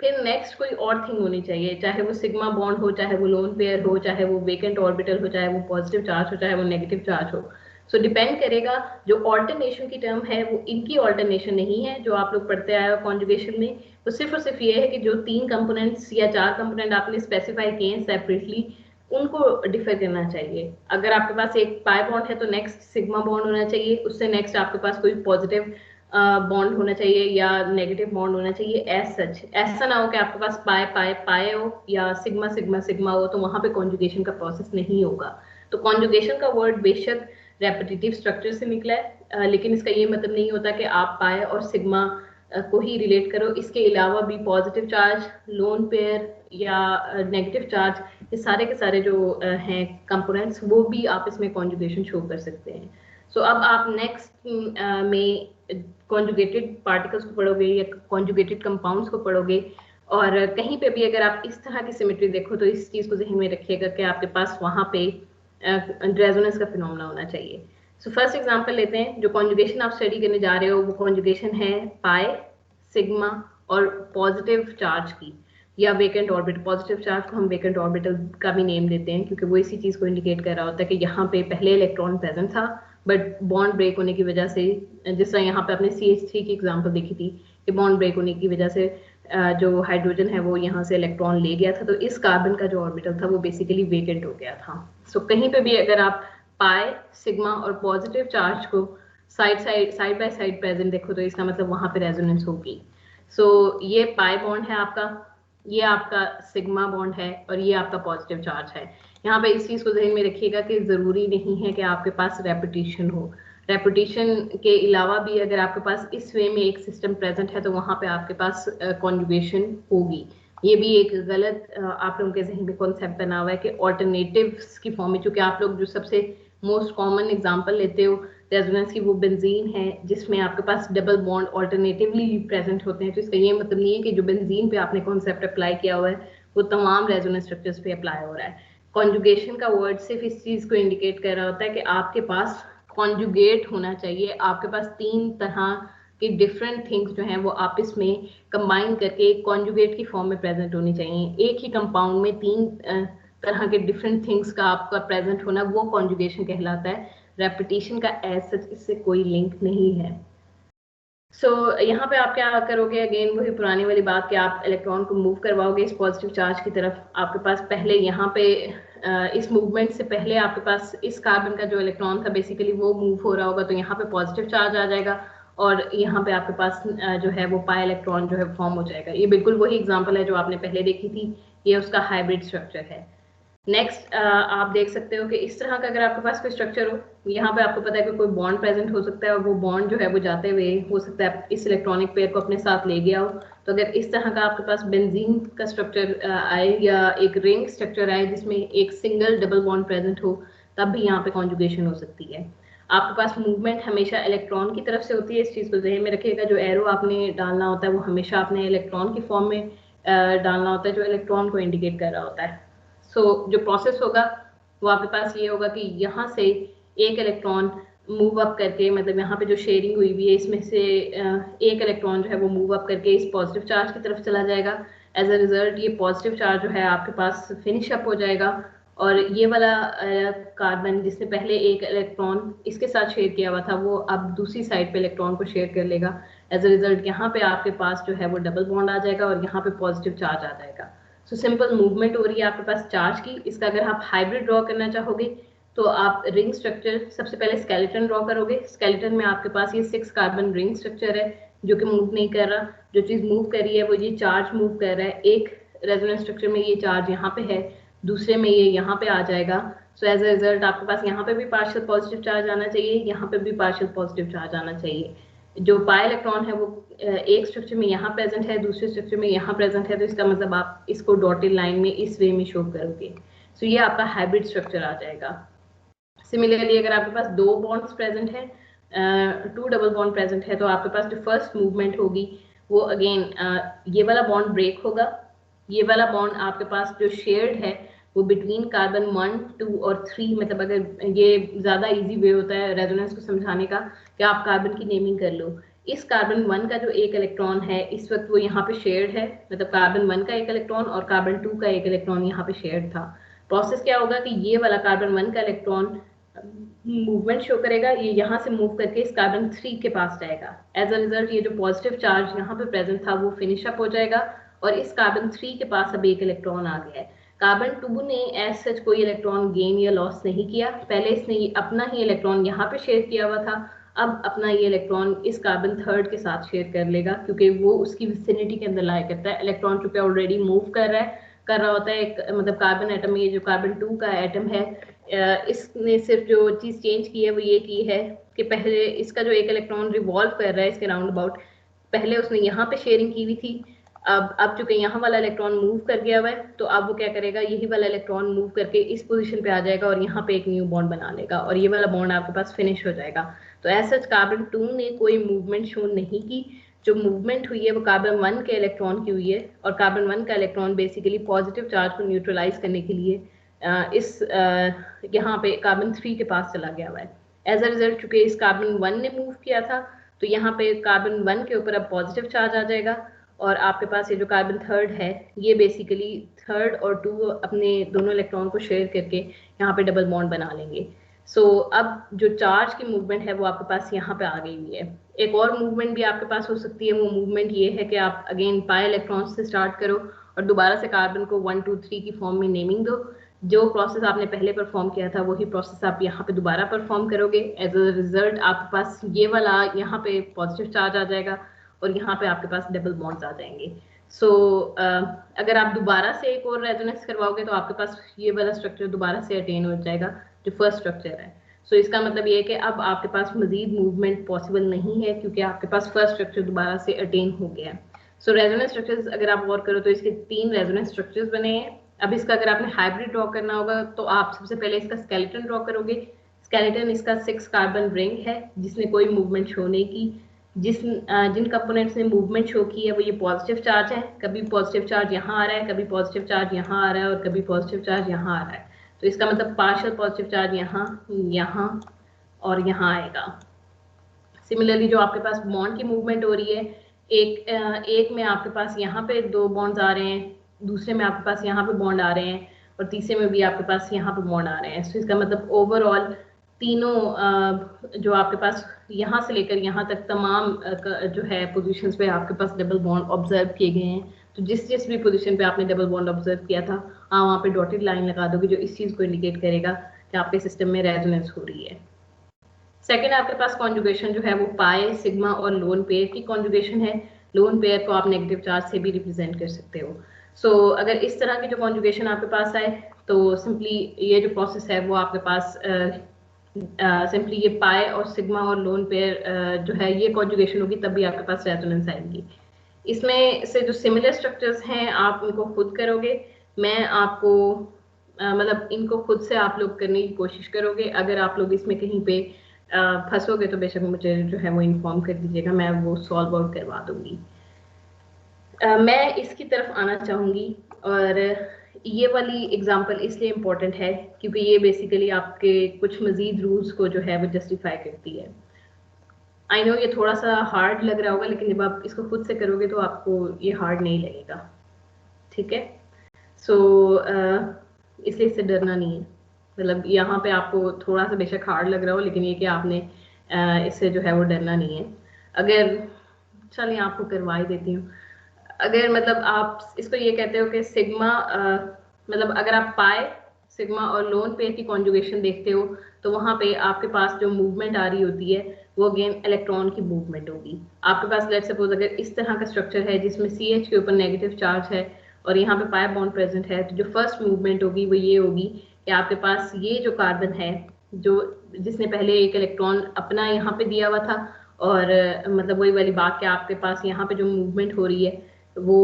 फिर नेक्स्ट कोई और थिंग होनी चाहिए, चाहे वो सिग्मा बॉन्ड हो, चाहे वो लोन पेयर हो, चाहे वो वेकेंट ऑर्बिटल हो, चाहे वो पॉजिटिव चार्ज हो, चाहे वो नेगेटिव चार्ज हो। सो डिपेंड करेगा। जो ऑल्टरनेशन की टर्म है वो इनकी ऑल्टरनेशन नहीं है जो आप लोग पढ़ते आए हो कॉन्जुगेशन में, वो सिर्फ और सिर्फ ये है कि जो तीन कंपोनेंट्स या चार कंपोनेंट आपने स्पेसिफाई किए हैं सेपरेटली, उनको डिफर करना चाहिए। अगर आपके पास एक पाई बॉन्ड है तो नेक्स्ट सिग्मा बॉन्ड होना चाहिए, उससे नेक्स्ट आपके पास कोई पॉजिटिव बॉन्ड होना चाहिए या नेगेटिव बॉन्ड होना चाहिए। एज सच ऐसा ना हो कि आपके पास पाए पाए पाए हो या सिग्मा सिग्मा सिग्मा हो, तो वहां पे कॉन्जुगेशन का प्रोसेस नहीं होगा। तो कॉन्जुगेशन का वर्ड बेशक रेपिटेटिव स्ट्रक्चर से निकला है, लेकिन इसका ये मतलब नहीं होता कि आप पाए और सिग्मा को ही रिलेट करो। इसके अलावा भी पॉजिटिव चार्ज, लोन पेयर या नेगेटिव चार्ज, ये सारे के सारे जो हैं कंपोनेंट्स, वो भी आप इसमें कॉन्जुगेशन शो कर सकते हैं। सो अब आप नेक्स्ट में कॉन्जुगेटेड पार्टिकल्स को पढ़ोगे या कॉन्जुगेटेड कंपाउंड्स को पढ़ोगे, और कहीं पे भी अगर आप इस तरह की सिमेट्री देखो तो इस चीज को ध्यान में रखिएगा कि आपके पास वहां पे रेजोनेंस का फिनोमेना होना चाहिए। सो फर्स्ट एग्जांपल लेते हैं। जो कॉन्जुगेशन आप स्टडी करने जा रहे हो वो कॉन्जुगेशन है पाई, सिग्मा और पॉजिटिव चार्ज की, या वेकेंट ऑर्बिटल। पॉजिटिव चार्ज को हम वेकेंट ऑर्बिटल का भी नेम देते हैं क्योंकि वो इसी चीज को इंडिकेट कर रहा होता है कि यहाँ पे पहले इलेक्ट्रॉन प्रेजेंट था, बट बॉन्ड ब्रेक होने की वजह से, जिस तरह यहाँ पे आपने CH3 की एग्जांपल देखी थी कि बॉन्ड ब्रेक होने की वजह से जो हाइड्रोजन है वो यहाँ से इलेक्ट्रॉन ले गया था, तो इस कार्बन का जो ऑर्बिटल था वो बेसिकली वेकेंट हो गया था। सो कहीं पे भी अगर आप पाई, सिग्मा और पॉजिटिव चार्ज को साइड बाय साइड प्रेजेंट देखो तो इसका मतलब वहां पे रेजोनेंस होगी। सो ये पाई बॉन्ड है आपका, ये आपका सिग्मा बॉन्ड है और ये आपका पॉजिटिव चार्ज है। यहाँ पे इस चीज को ध्यान में रखिएगा कि जरूरी नहीं है कि आपके पास रेपिटेशन हो। रेपिटेशन के अलावा भी अगर आपके पास इस वे में एक सिस्टम प्रेजेंट है तो वहां पे आपके पास कॉन्जुगेशन होगी। ये भी एक गलत आप लोगों के जहन में कॉन्सेप्ट बना हुआ है कि ऑल्टरनेटिव्स की फॉर्म में, चूंकि आप लोग जो सबसे मोस्ट कॉमन एग्जांपल लेते हो रेजोनेंस की वो बेंजीन है जिसमें आपके पास डबल बॉन्ड ऑल्टरनेटिवली प्रेजेंट होते हैं, तो इसका ये मतलब नहीं है कि जो बेंजीन पे आपने कॉन्सेप्ट अप्लाई किया हुआ है वो तमाम रेजोनेंस स्ट्रक्चर्स पे अप्लाई हो रहा है। कॉन्जुगेशन का वर्ड सिर्फ इस चीज को इंडिकेट कर रहा होता है कि आपके पास कॉन्जुगेट होना चाहिए, आपके पास तीन तरह के डिफरेंट थिंग्स जो हैं वो आपस में कंबाइन करके एक कॉन्जुगेट की फॉर्म में प्रेजेंट होनी चाहिए। एक ही कंपाउंड में तीन तरह के डिफरेंट थिंग्स का आपका प्रेजेंट होना वो कॉन्जुगेशन कहलाता है। रेपिटेशन का एज सच इससे कोई लिंक नहीं है। सो यहाँ पे आप क्या करोगे, अगेन वही पुरानी वाली बात कि आप इलेक्ट्रॉन को मूव करवाओगे इस पॉजिटिव चार्ज की तरफ। आपके पास पहले यहाँ पे इस मूवमेंट से पहले आपके पास इस कार्बन का जो इलेक्ट्रॉन था बेसिकली वो मूव हो रहा होगा, तो यहाँ पे पॉजिटिव चार्ज आ जाएगा और यहाँ पे आपके पास जो है वो पाई इलेक्ट्रॉन जो है फॉर्म हो जाएगा। ये बिल्कुल वही एग्जाम्पल है जो आपने पहले देखी थी, ये उसका हाइब्रिड स्ट्रक्चर है। नेक्स्ट आप देख सकते हो कि इस तरह का अगर आपके पास कोई स्ट्रक्चर हो, यहाँ पे आपको पता है कि कोई बॉन्ड प्रेजेंट हो सकता है और वो बॉन्ड जो है वो जाते हुए हो सकता है इस इलेक्ट्रॉनिक पेयर को अपने साथ ले गया हो। तो अगर इस तरह का आपके पास बेंजीन का स्ट्रक्चर आए या एक रिंग स्ट्रक्चर आए जिसमें एक सिंगल डबल बॉन्ड प्रेजेंट हो, तब भी यहाँ पे कॉन्जुगेशन हो सकती है। आपके पास मूवमेंट हमेशा इलेक्ट्रॉन की तरफ से होती है, इस चीज को ध्यान में रखिएगा। जो एरो आपने डालना होता है वो हमेशा आपने इलेक्ट्रॉन की फॉर्म में डालना होता है जो इलेक्ट्रॉन को इंडिकेट कर रहा होता है। जो प्रोसेस होगा वो आपके पास ये होगा कि यहाँ से एक इलेक्ट्रॉन मूव अप करके, मतलब यहाँ पे जो शेयरिंग हुई हुई है इसमें से एक इलेक्ट्रॉन जो है वो मूव अप करके इस पॉजिटिव चार्ज की तरफ चला जाएगा। एज अ रिजल्ट ये पॉजिटिव चार्ज जो है आपके पास फिनिश अप हो जाएगा और ये वाला कार्बन जिसने पहले एक इलेक्ट्रॉन इसके साथ शेयर किया हुआ था वो अब दूसरी साइड पे इलेक्ट्रॉन को शेयर कर लेगा। एज अ रिजल्ट यहाँ पे आपके पास जो है वो डबल बॉन्ड आ जाएगा और यहाँ पे पॉजिटिव चार्ज आ जाएगा। सो सिंपल मूवमेंट हो रही है आपके पास चार्ज की। इसका अगर आप हाइब्रिड ड्रॉ करना चाहोगे तो आप रिंग स्ट्रक्चर सबसे पहले स्केलेटन ड्रॉ करोगे। स्केलेटन में आपके पास ये 6 कार्बन रिंग स्ट्रक्चर है जो कि मूव नहीं कर रहा। जो चीज मूव कर रही है वो ये चार्ज मूव कर रहा है। एक रेजोनेंस स्ट्रक्चर में ये चार्ज यहाँ पे है, दूसरे में ये यहाँ पे आ जाएगा। सो एज अ रिजल्ट आपके पास यहाँ पे भी पार्शियल पॉजिटिव चार्ज आना चाहिए, यहाँ पे भी पार्शियल पॉजिटिव चार्ज आना चाहिए। जो पाई इलेक्ट्रॉन है वो एक स्ट्रक्चर में यहाँ प्रेजेंट है, दूसरे स्ट्रक्चर में यहाँ प्रेजेंट है, तो इसका मतलब आप इसको डॉटेड लाइन में इस वे में शो करोगे। सो ये आपका हाइब्रिड स्ट्रक्चर आ जाएगा। सिमिलरली अगर आपके पास 2 बॉन्ड्स प्रेजेंट है, 2 डबल बॉन्ड प्रेजेंट है, तो आपके पास जो फर्स्ट मूवमेंट होगी वो अगेन ये वाला बॉन्ड ब्रेक होगा। ये वाला बॉन्ड आपके पास जो शेयर्ड है वो बिटवीन कार्बन 1, 2 और 3, मतलब अगर ये ज्यादा इजी वे होता है रेजोनेंस को समझाने का कि आप कार्बन की नेमिंग कर लो। इस कार्बन 1 का जो एक इलेक्ट्रॉन है इस वक्त वो यहाँ पे शेयर्ड है, मतलब कार्बन 1 का एक इलेक्ट्रॉन और कार्बन 2 का एक इलेक्ट्रॉन यहाँ पे शेयर्ड था। प्रोसेस क्या होगा कि ये वाला कार्बन 1 का इलेक्ट्रॉन मूवमेंट शो करेगा, ये यहाँ से मूव करके इस कार्बन 3 के पास जाएगा। एज अ रिजल्ट ये जो पॉजिटिव चार्ज यहाँ पे प्रेजेंट था वो फिनिश अप हो जाएगा और इस कार्बन 3 के पास अब एक इलेक्ट्रॉन आ गया है। कार्बन 2 ने एज सच कोई इलेक्ट्रॉन गेन या लॉस नहीं किया, पहले इसने अपना ही इलेक्ट्रॉन यहाँ पे शेयर किया हुआ था, अब अपना ये इलेक्ट्रॉन इस कार्बन 3 के साथ शेयर कर लेगा क्योंकि वो उसकी विसिनिटी के अंदर लाई करता है। इलेक्ट्रॉन चूंकि ऑलरेडी मूव कर रहा होता है, एक मतलब कार्बन एटम में ये जो कार्बन 2 का एटम है इसने सिर्फ जो चीज चेंज की है वो ये की है कि पहले इसका जो एक इलेक्ट्रॉन रिवॉल्व कर रहा है इसके राउंड अबाउट, पहले उसने यहाँ पे शेयरिंग की हुई थी, अब चूंकि यहाँ वाला इलेक्ट्रॉन मूव कर गया हुआ है तो अब वो क्या करेगा, यही वाला इलेक्ट्रॉन मूव करके इस पोजीशन पे आ जाएगा और यहाँ पे एक न्यू बॉन्ड बना लेगा और ये वाला बॉन्ड आपके पास फिनिश हो जाएगा। तो ऐसा कार्बन 2 ने कोई मूवमेंट शो नहीं की, जो मूवमेंट हुई है वो कार्बन 1 के इलेक्ट्रॉन की हुई है और कार्बन 1 का इलेक्ट्रॉन बेसिकली पॉजिटिव चार्ज को न्यूट्रलाइज करने के लिए इस यहाँ पे कार्बन 3 के पास चला गया हुआ है। एज अ रिजल्ट चूंकि इस कार्बन 1 ने मूव किया था तो यहाँ पे कार्बन 1 के ऊपर अब पॉजिटिव चार्ज आ जाएगा और आपके पास ये जो कार्बन 3 है ये बेसिकली 3 और 2 अपने दोनों इलेक्ट्रॉन को शेयर करके यहाँ पे डबल बॉन्ड बना लेंगे। सो अब जो चार्ज की मूवमेंट है वो आपके पास यहाँ पे आ गई हुई है। एक और मूवमेंट भी आपके पास हो सकती है, वो मूवमेंट ये है कि आप अगेन पाई इलेक्ट्रॉन से स्टार्ट करो और दोबारा से कार्बन को 1, 2, 3 की फॉर्म में नेमिंग दो। जो प्रोसेस आपने पहले परफॉर्म किया था वही प्रोसेस आप यहाँ पे दोबारा परफॉर्म करोगे। एज अ रिजल्ट आपके पास ये वाला यहाँ पे पॉजिटिव चार्ज आ जाएगा और यहाँ पे आपके पास डबल बॉन्ड्स आ जाएंगे। सो अगर आप दोबारा से एक और रेजोनेंस करवाओगे तो आपके पास ये वाला स्ट्रक्चर दोबारा से अटेन हो जाएगा जो फर्स्ट स्ट्रक्चर है। सो इसका मतलब ये है कि अब आपके पास मजीद मूवमेंट पॉसिबल नहीं है क्योंकि आपके पास फर्स्ट स्ट्रक्चर दोबारा से अटेन हो गया है। सो रेजोनेंस स्ट्रक्चर्स अगर आप गौर करो तो इसके 3 रेजोनेंस स्ट्रक्चर्स बने हैं। अब इसका अगर आपने हाइब्रिड ड्रॉ करना होगा तो आप सबसे पहले इसका स्केलेटन ड्रॉ करोगे। स्केलेटन इसका 6 कार्बन रिंग है जिसने कोई मूवमेंट शो नहीं की। जिन कंपोनेंट्स ने मूवमेंट शो की है वो ये पॉजिटिव चार्ज है, कभी पॉजिटिव चार्ज यहाँ आ रहा है, कभी पॉजिटिव चार्ज यहाँ आ रहा है और कभी पॉजिटिव चार्ज यहाँ आ रहा है। तो इसका मतलब पार्शियल पॉजिटिव चार्ज यहाँ, यहाँ और यहाँ आएगा। सिमिलरली जो आपके पास बॉन्ड की मूवमेंट हो रही है, एक में आपके पास यहाँ पे 2 बॉन्ड्स आ रहे हैं, दूसरे में आपके पास यहाँ पे बॉन्ड आ रहे हैं और तीसरे में भी आपके पास यहाँ पे बॉन्ड आ रहे हैं। तो इसका मतलब ओवरऑल तीनों जो आपके पास यहाँ से लेकर यहाँ तक तमाम जो है पोजीशंस पे आपके पास डबल बॉन्ड ऑब्जर्व किए गए हैं। तो जिस भी पोजीशन पे आपने डबल बॉन्ड ऑब्जर्व किया था आप वहाँ पे डॉटेड लाइन लगा दोगे जो इस चीज़ को इंडिकेट करेगा कि आपके सिस्टम में रेजोनेंस हो रही है। सेकेंड आपके पास कॉन्जुगेशन जो है वो पाई, सिग्मा और लोन पेयर की कॉन्जुगेशन है। लोन पेयर को आप नेगेटिव चार्ज से भी रिप्रेजेंट कर सकते हो। सो अगर इस तरह की जो कॉन्जुगेशन आपके पास आए तो सिंपली ये जो प्रोसेस है वो आपके पास सिंपली ये पाई और सिग्मा और लोन पेयर जो है ये कॉन्जुगेशन होगी तब भी आपके पास रेजोनेंस आएगी। इसमें से जो सिमिलर स्ट्रक्चर्स हैं आप उनको खुद करोगे, मैं आपको मतलब इनको खुद से आप लोग करने की कोशिश करोगे। अगर आप लोग इसमें कहीं पे फंसोगे तो बेशक मुझे जो है वो इन्फॉर्म कर दीजिएगा, मैं वो सॉल्व आउट करवा दूंगी। मैं इसकी तरफ आना चाहूँगी और ये वाली एग्जांपल इसलिए इम्पोर्टेंट है क्योंकि ये बेसिकली आपके कुछ मजीद रूल्स को जो है वो जस्टिफाई करती है। आई नो ये थोड़ा सा हार्ड लग रहा होगा लेकिन जब आप इसको खुद से करोगे तो आपको ये हार्ड नहीं लगेगा, ठीक है। सो इसलिए इससे डरना नहीं है, मतलब यहाँ पे आपको थोड़ा सा बेशक हार्ड लग रहा हो लेकिन ये कि आपने इससे जो है वो डरना नहीं है। अगर चलिए आपको करवा ही देती हूँ। अगर मतलब आप इसको ये कहते हो कि सिग्मा मतलब अगर आप पाई सिग्मा और लोन पेयर की कॉन्जुगेशन देखते हो तो वहां पे आपके पास जो मूवमेंट आ रही होती है वो अगेन इलेक्ट्रॉन की मूवमेंट होगी। आपके पास लेट्स सपोज अगर इस तरह का स्ट्रक्चर है जिसमें CH के ऊपर नेगेटिव चार्ज है और यहाँ पे पाई बॉन्ड प्रेजेंट है, तो जो फर्स्ट मूवमेंट होगी वो ये होगी कि आपके पास ये जो कार्बन है जो जिसने पहले एक इलेक्ट्रॉन अपना यहाँ पे दिया हुआ था और मतलब वही वाली बात कि आपके पास यहाँ पे जो मूवमेंट हो रही है वो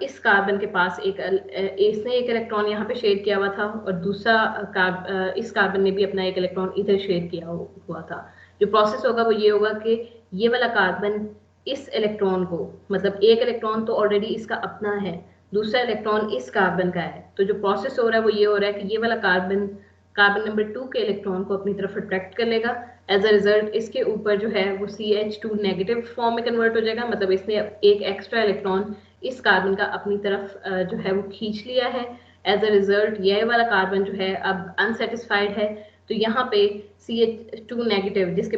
इस कार्बन के पास इसने एक इलेक्ट्रॉन यहाँ पे शेयर किया हुआ था और दूसरा इस कार्बन ने भी अपना एक इलेक्ट्रॉन इधर शेयर किया हुआ था। जो प्रोसेस होगा वो ये होगा कि ये वाला कार्बन इस इलेक्ट्रॉन को, मतलब एक इलेक्ट्रॉन तो ऑलरेडी इसका अपना है, दूसरा इलेक्ट्रॉन इस कार्बन का है, तो जो प्रोसेस हो रहा है वो ये हो रहा है कि ये वाला कार्बन कार्बन नंबर 2 के इलेक्ट्रॉन को अपनी तरफ अट्रैक्ट कर लेगा। एज अ रिजल्ट इसके ऊपर जो है वो CH2 नेगेटिव फॉर्म में कन्वर्ट हो जाएगा, मतलब इसने एक एक्स्ट्रा इलेक्ट्रॉन इस कार्बन का अपनी तरफ जो है वो खींच लिया है। एज अ रिजल्ट ये वाला कार्बन जो है अब अनसेटिस्फाइड है, तो यहाँ पे CH2 नेगेटिव जिसके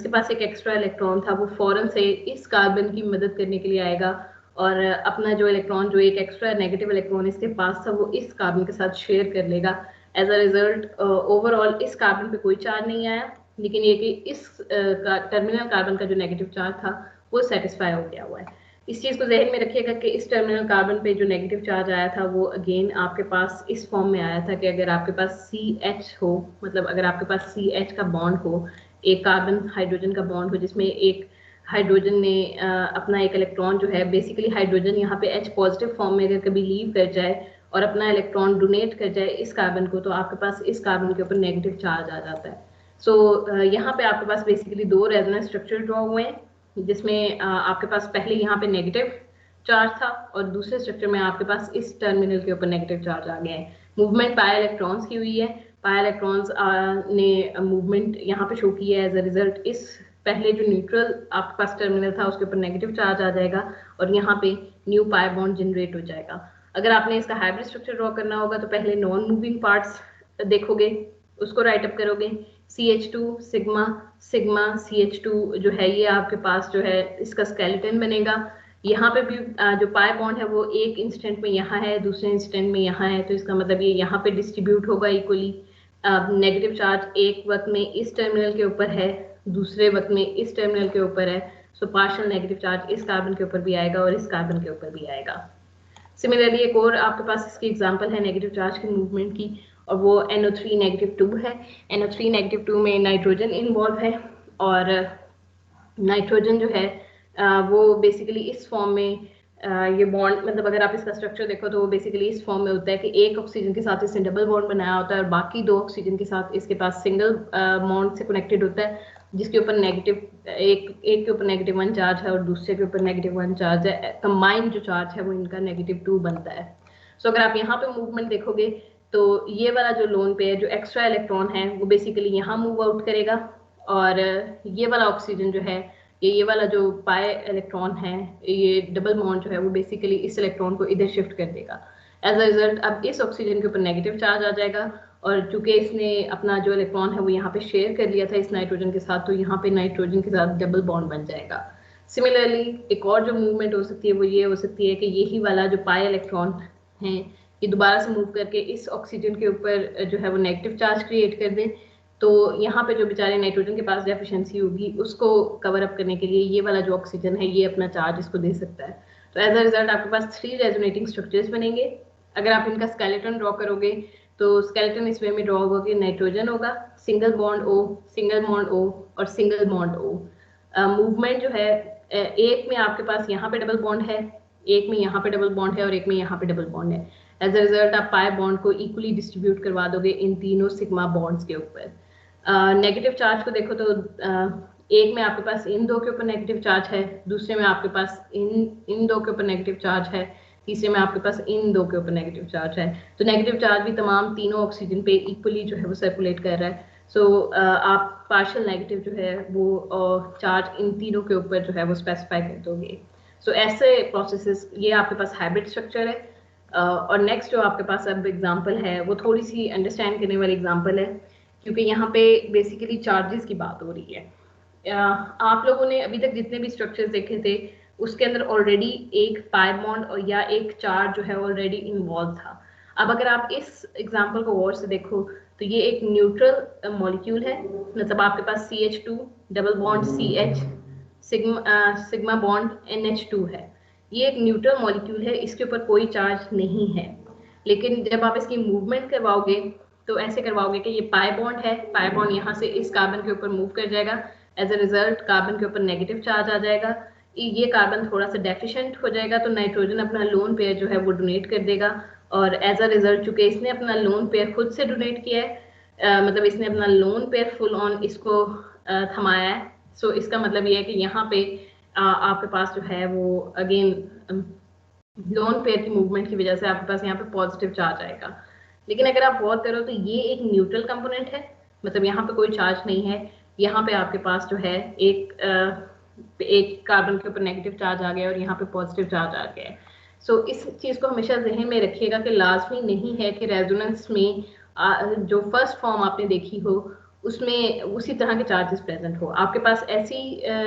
पास एक एक्स्ट्रा इलेक्ट्रॉन था वो फौरन से इस कार्बन की मदद करने के लिए आएगा और अपना जो इलेक्ट्रॉन जो एक एक्स्ट्रा नेगेटिव इलेक्ट्रॉन इसके पास था वो इस कार्बन के साथ शेयर कर लेगा। एज अ रिजल्ट ओवरऑल इस कार्बन पे कोई चार्ज नहीं आया, लेकिन ये कि इस टर्मिनल कार्बन का जो नेगेटिव चार्ज था वो सेटिस्फाई हो गया हुआ है। इस चीज़ को जहन में रखिएगा कि इस टर्मिनल कार्बन पे जो नेगेटिव चार्ज आया था वो अगेन आपके पास इस फॉर्म में आया था कि अगर आपके पास CH हो, मतलब अगर आपके पास CH का बॉन्ड हो, एक कार्बन हाइड्रोजन का बॉन्ड हो जिसमें एक हाइड्रोजन ने अपना एक इलेक्ट्रॉन जो है, बेसिकली हाइड्रोजन यहाँ पे H पॉजिटिव फॉर्म में अगर कभी लीव कर जाए और अपना इलेक्ट्रॉन डोनेट कर जाए इस कार्बन को, तो आपके पास इस कार्बन के ऊपर नेगेटिव चार्ज आ जाता है। सो यहाँ पे आपके पास बेसिकली दो रेजोनेंस स्ट्रक्चर ड्रॉ हुए हैं जिसमें आपके पास पहले यहाँ पे नेगेटिव चार्ज था और दूसरे स्ट्रक्चर में आपके पास इस टर्मिनल के ऊपर नेगेटिव चार्ज आ गया है। मूवमेंट पाई इलेक्ट्रॉन्स की हुई है, पाई इलेक्ट्रॉन्स ने मूवमेंट यहाँ पे शो की है। एज अ रिजल्ट इस पहले जो न्यूट्रल आपके पास टर्मिनल था उसके ऊपर नेगेटिव चार्ज आ जाएगा और यहाँ पे न्यू पाई बॉन्ड जनरेट हो जाएगा। अगर आपने इसका हाइब्रिड स्ट्रक्चर ड्रॉ करना होगा तो पहले नॉन मूविंग पार्ट्स देखोगे, उसको राइट अप करोगे। CH2 सिग्मा सिग्मा CH2 जो है ये आपके पास जो है इसका स्केलेटन बनेगा। यहाँ पे भी जो पाई बॉन्ड है वो एक इंस्टेंट में यहाँ है, दूसरे इंस्टेंट में यहाँ है, तो इसका मतलब ये यहाँ पे डिस्ट्रीब्यूट होगा इक्वली। नेगेटिव चार्ज एक वक्त में इस टर्मिनल के ऊपर है, दूसरे वक्त में इस टर्मिनल के ऊपर है, सो पार्शियल नेगेटिव चार्ज इस कार्बन के ऊपर भी आएगा और इस कार्बन के ऊपर भी आएगा। सिमिलरली एक और आपके पास इसकी एग्जांपल है नेगेटिव चार्ज की मूवमेंट की और वो NO3 नेगेटिव 2 है। NO3 नेगेटिव 2 में नाइट्रोजन इन्वॉल्व है और नाइट्रोजन जो है वो बेसिकली इस फॉर्म में ये बॉन्ड, मतलब अगर आप इसका स्ट्रक्चर देखो तो वो बेसिकली इस फॉर्म में होता है कि एक ऑक्सीजन के साथ इसने डबल बॉन्ड बनाया होता है और बाकी दो ऑक्सीजन के साथ इसके पास सिंगल बॉन्ड से कनेक्टेड होता है, जिसके ऊपर नेगेटिव एक के ऊपर -1 चार्ज है और दूसरे के ऊपर -1 चार्ज है। कंबाइंड जो चार्ज है वो इनका -2 बनता है। सो अगर आप यहाँ पे मूवमेंट देखोगे तो ये वाला जो लोन पेयर जो एक्स्ट्रा इलेक्ट्रॉन है वो बेसिकली यहाँ मूव आउट करेगा और ये वाला ऑक्सीजन जो है ये वाला जो पाई इलेक्ट्रॉन है ये डबल बॉन्ड जो है वो बेसिकली इस इलेक्ट्रॉन को इधर शिफ्ट कर देगा। एज अ रिजल्ट अब इस ऑक्सीजन के ऊपर नेगेटिव चार्ज आ जाएगा और चूंकि इसने अपना जो इलेक्ट्रॉन है वो यहाँ पे शेयर कर लिया था इस नाइट्रोजन के साथ, तो यहाँ पे नाइट्रोजन के साथ डबल बॉन्ड बन जाएगा। सिमिलरली एक और जो मूवमेंट हो सकती है वो ये हो सकती है कि यही वाला जो पाई इलेक्ट्रॉन है ये दोबारा से मूव करके इस ऑक्सीजन के ऊपर जो है वो नेगेटिव चार्ज क्रिएट कर दे, तो यहाँ पे जो बेचारे नाइट्रोजन के पास डेफिशिएंसी होगी उसको कवर अप करने के लिए ये वाला जो ऑक्सीजन है ये अपना चार्ज इसको दे सकता है। तो एज अ रिजल्ट आपके पास 3 रेजोनेटिंग स्ट्रक्चर्स बनेंगे। अगर आप इनका स्केलेटन ड्रॉ करोगे तो स्केलेटन इस वे में ड्रॉ होगा कि नाइट्रोजन होगा, single bond O, single bond O और सिंगल बॉन्ड O। मूवमेंट जो है एक में आपके पास यहाँ पे डबल बॉन्ड है, एक में यहाँ पे डबल बॉन्ड है और एक में यहाँ पे डबल बॉन्ड है। एज अ रिजल्ट आप पाई बॉन्ड को इक्वली डिस्ट्रीब्यूट करवा दोगे इन तीनों सिग्मा बॉन्ड्स के ऊपर। नेगेटिव चार्ज को देखो तो एक में आपके पास इन दो के ऊपर नेगेटिव चार्ज है, दूसरे में आपके पास इन दो के ऊपर नेगेटिव चार्ज है, तीसरे में आपके पास इन दो के ऊपर नेगेटिव चार्ज है। तो नेगेटिव चार्ज भी तमाम तीनों ऑक्सीजन पे इक्वली जो है वो सर्कुलेट कर रहा है। सो आप पार्शियल नेगेटिव जो है वो चार्ज इन तीनों के ऊपर जो है वो स्पेसिफाई कर दोगे। सो ऐसे प्रोसेसेस ये आपके पास हाइब्रिड स्ट्रक्चर है। और नेक्स्ट जो आपके पास अब एग्जांपल है वो थोड़ी सी अंडरस्टैंड करने वाली एग्जांपल है, क्योंकि यहाँ पे बेसिकली चार्जेस की बात हो रही है। आप लोगों ने अभी तक जितने भी स्ट्रक्चर्स देखे थे उसके अंदर ऑलरेडी एक पाई बॉन्ड और या एक चार्ज जो है ऑलरेडी इन्वॉल्व था। अब अगर आप इस एग्जांपल को गौर से देखो तो ये एक न्यूट्रल मॉलिक्यूल है, मतलब आपके पास CH2 double bond CH sigma bond NH2 है। ये एक न्यूट्रल मॉलिक्यूल है, इसके ऊपर कोई चार्ज नहीं है। लेकिन जब आप इसकी मूवमेंट करवाओगे तो ऐसे करवाओगे कि ये पाई बॉन्ड है, पाई बॉन्ड यहाँ से इस कार्बन के ऊपर मूव कर जाएगा, एज अ रिजल्ट कार्बन के ऊपर नेगेटिव चार्ज आ जाएगा, ये कार्बन थोड़ा सा डेफिशिएंट हो जाएगा तो नाइट्रोजन अपना लोन पेयर जो है वो डोनेट कर देगा, और एज अ रिजल्ट चूंकि इसने अपना लोन पेयर खुद से डोनेट किया है, मतलब इसने अपना लोन पेयर फुल ऑन इसको थमाया है, सो इसका मतलब ये है कि यहाँ पे आपके पास जो है वो अगेन लोन पेयर की मूवमेंट की वजह से आपके पास यहाँ पे पॉजिटिव चार्ज आएगा। लेकिन अगर आप गौर करो तो ये एक न्यूट्रल कंपोनेंट है, मतलब यहाँ पे कोई चार्ज नहीं है, यहाँ पे आपके पास जो है एक कार्बन के ऊपर नेगेटिव चार्ज आ गया और यहाँ पे पॉजिटिव चार्ज आ गया है। सो इस चीज को हमेशा जहन में रखिएगा कि लाजमी नहीं है कि रेजोनेंस में जो फर्स्ट फॉर्म आपने देखी हो उसमें उसी तरह के चार्जेस प्रेजेंट हो। आपके पास ऐसी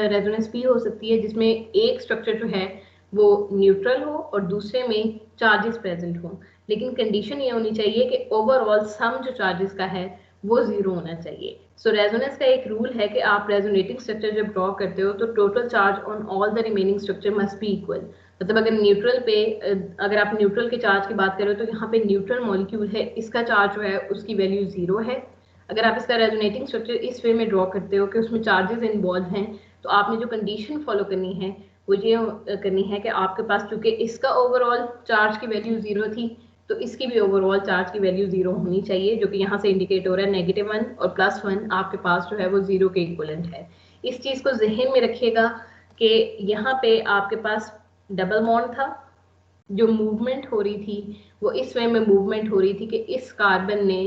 रेजोनेंस भी हो सकती है जिसमें एक स्ट्रक्चर जो है वो न्यूट्रल हो और दूसरे में चार्जेस प्रेजेंट हो, लेकिन कंडीशन ये होनी चाहिए कि ओवरऑल सम जो चार्जेस का है वो जीरो होना चाहिए। सो रेजोनेंस का एक रूल है कि आप रेजोनेटिंग स्ट्रक्चर जब ड्रॉ करते हो तो total charge on all the remaining structure must be equal. मतलब अगर न्यूट्रल पे अगर आप न्यूट्रल के चार्ज की बात करें तो यहाँ पे न्यूट्रल मॉलिक्यूल है, इसका चार्ज जो है उसकी वैल्यू जीरो है। अगर आप इसका रेजोनेटिंग स्ट्रक्चर इस वे में ड्रॉ करते हो कि उसमें चार्जेस इन्वॉल्व हैं, तो आपने जो कंडीशन फॉलो करनी है वो ये करनी है कि आपके पास चूंकि इसका ओवरऑल चार्ज की वैल्यू जीरो थी तो इसकी भी ओवरऑल चार्ज की वैल्यू जीरो होनी चाहिए, जो कि यहाँ से इंडिकेट हो रहा है -1 और +1 आपके पास जो है वो जीरो के इक्वलेंट है। इस चीज को जहन में रखिएगा कि यहाँ पे आपके पास डबल बॉन्ड था, जो मूवमेंट हो रही थी वो इस वे में मूवमेंट हो रही थी कि इस कार्बन ने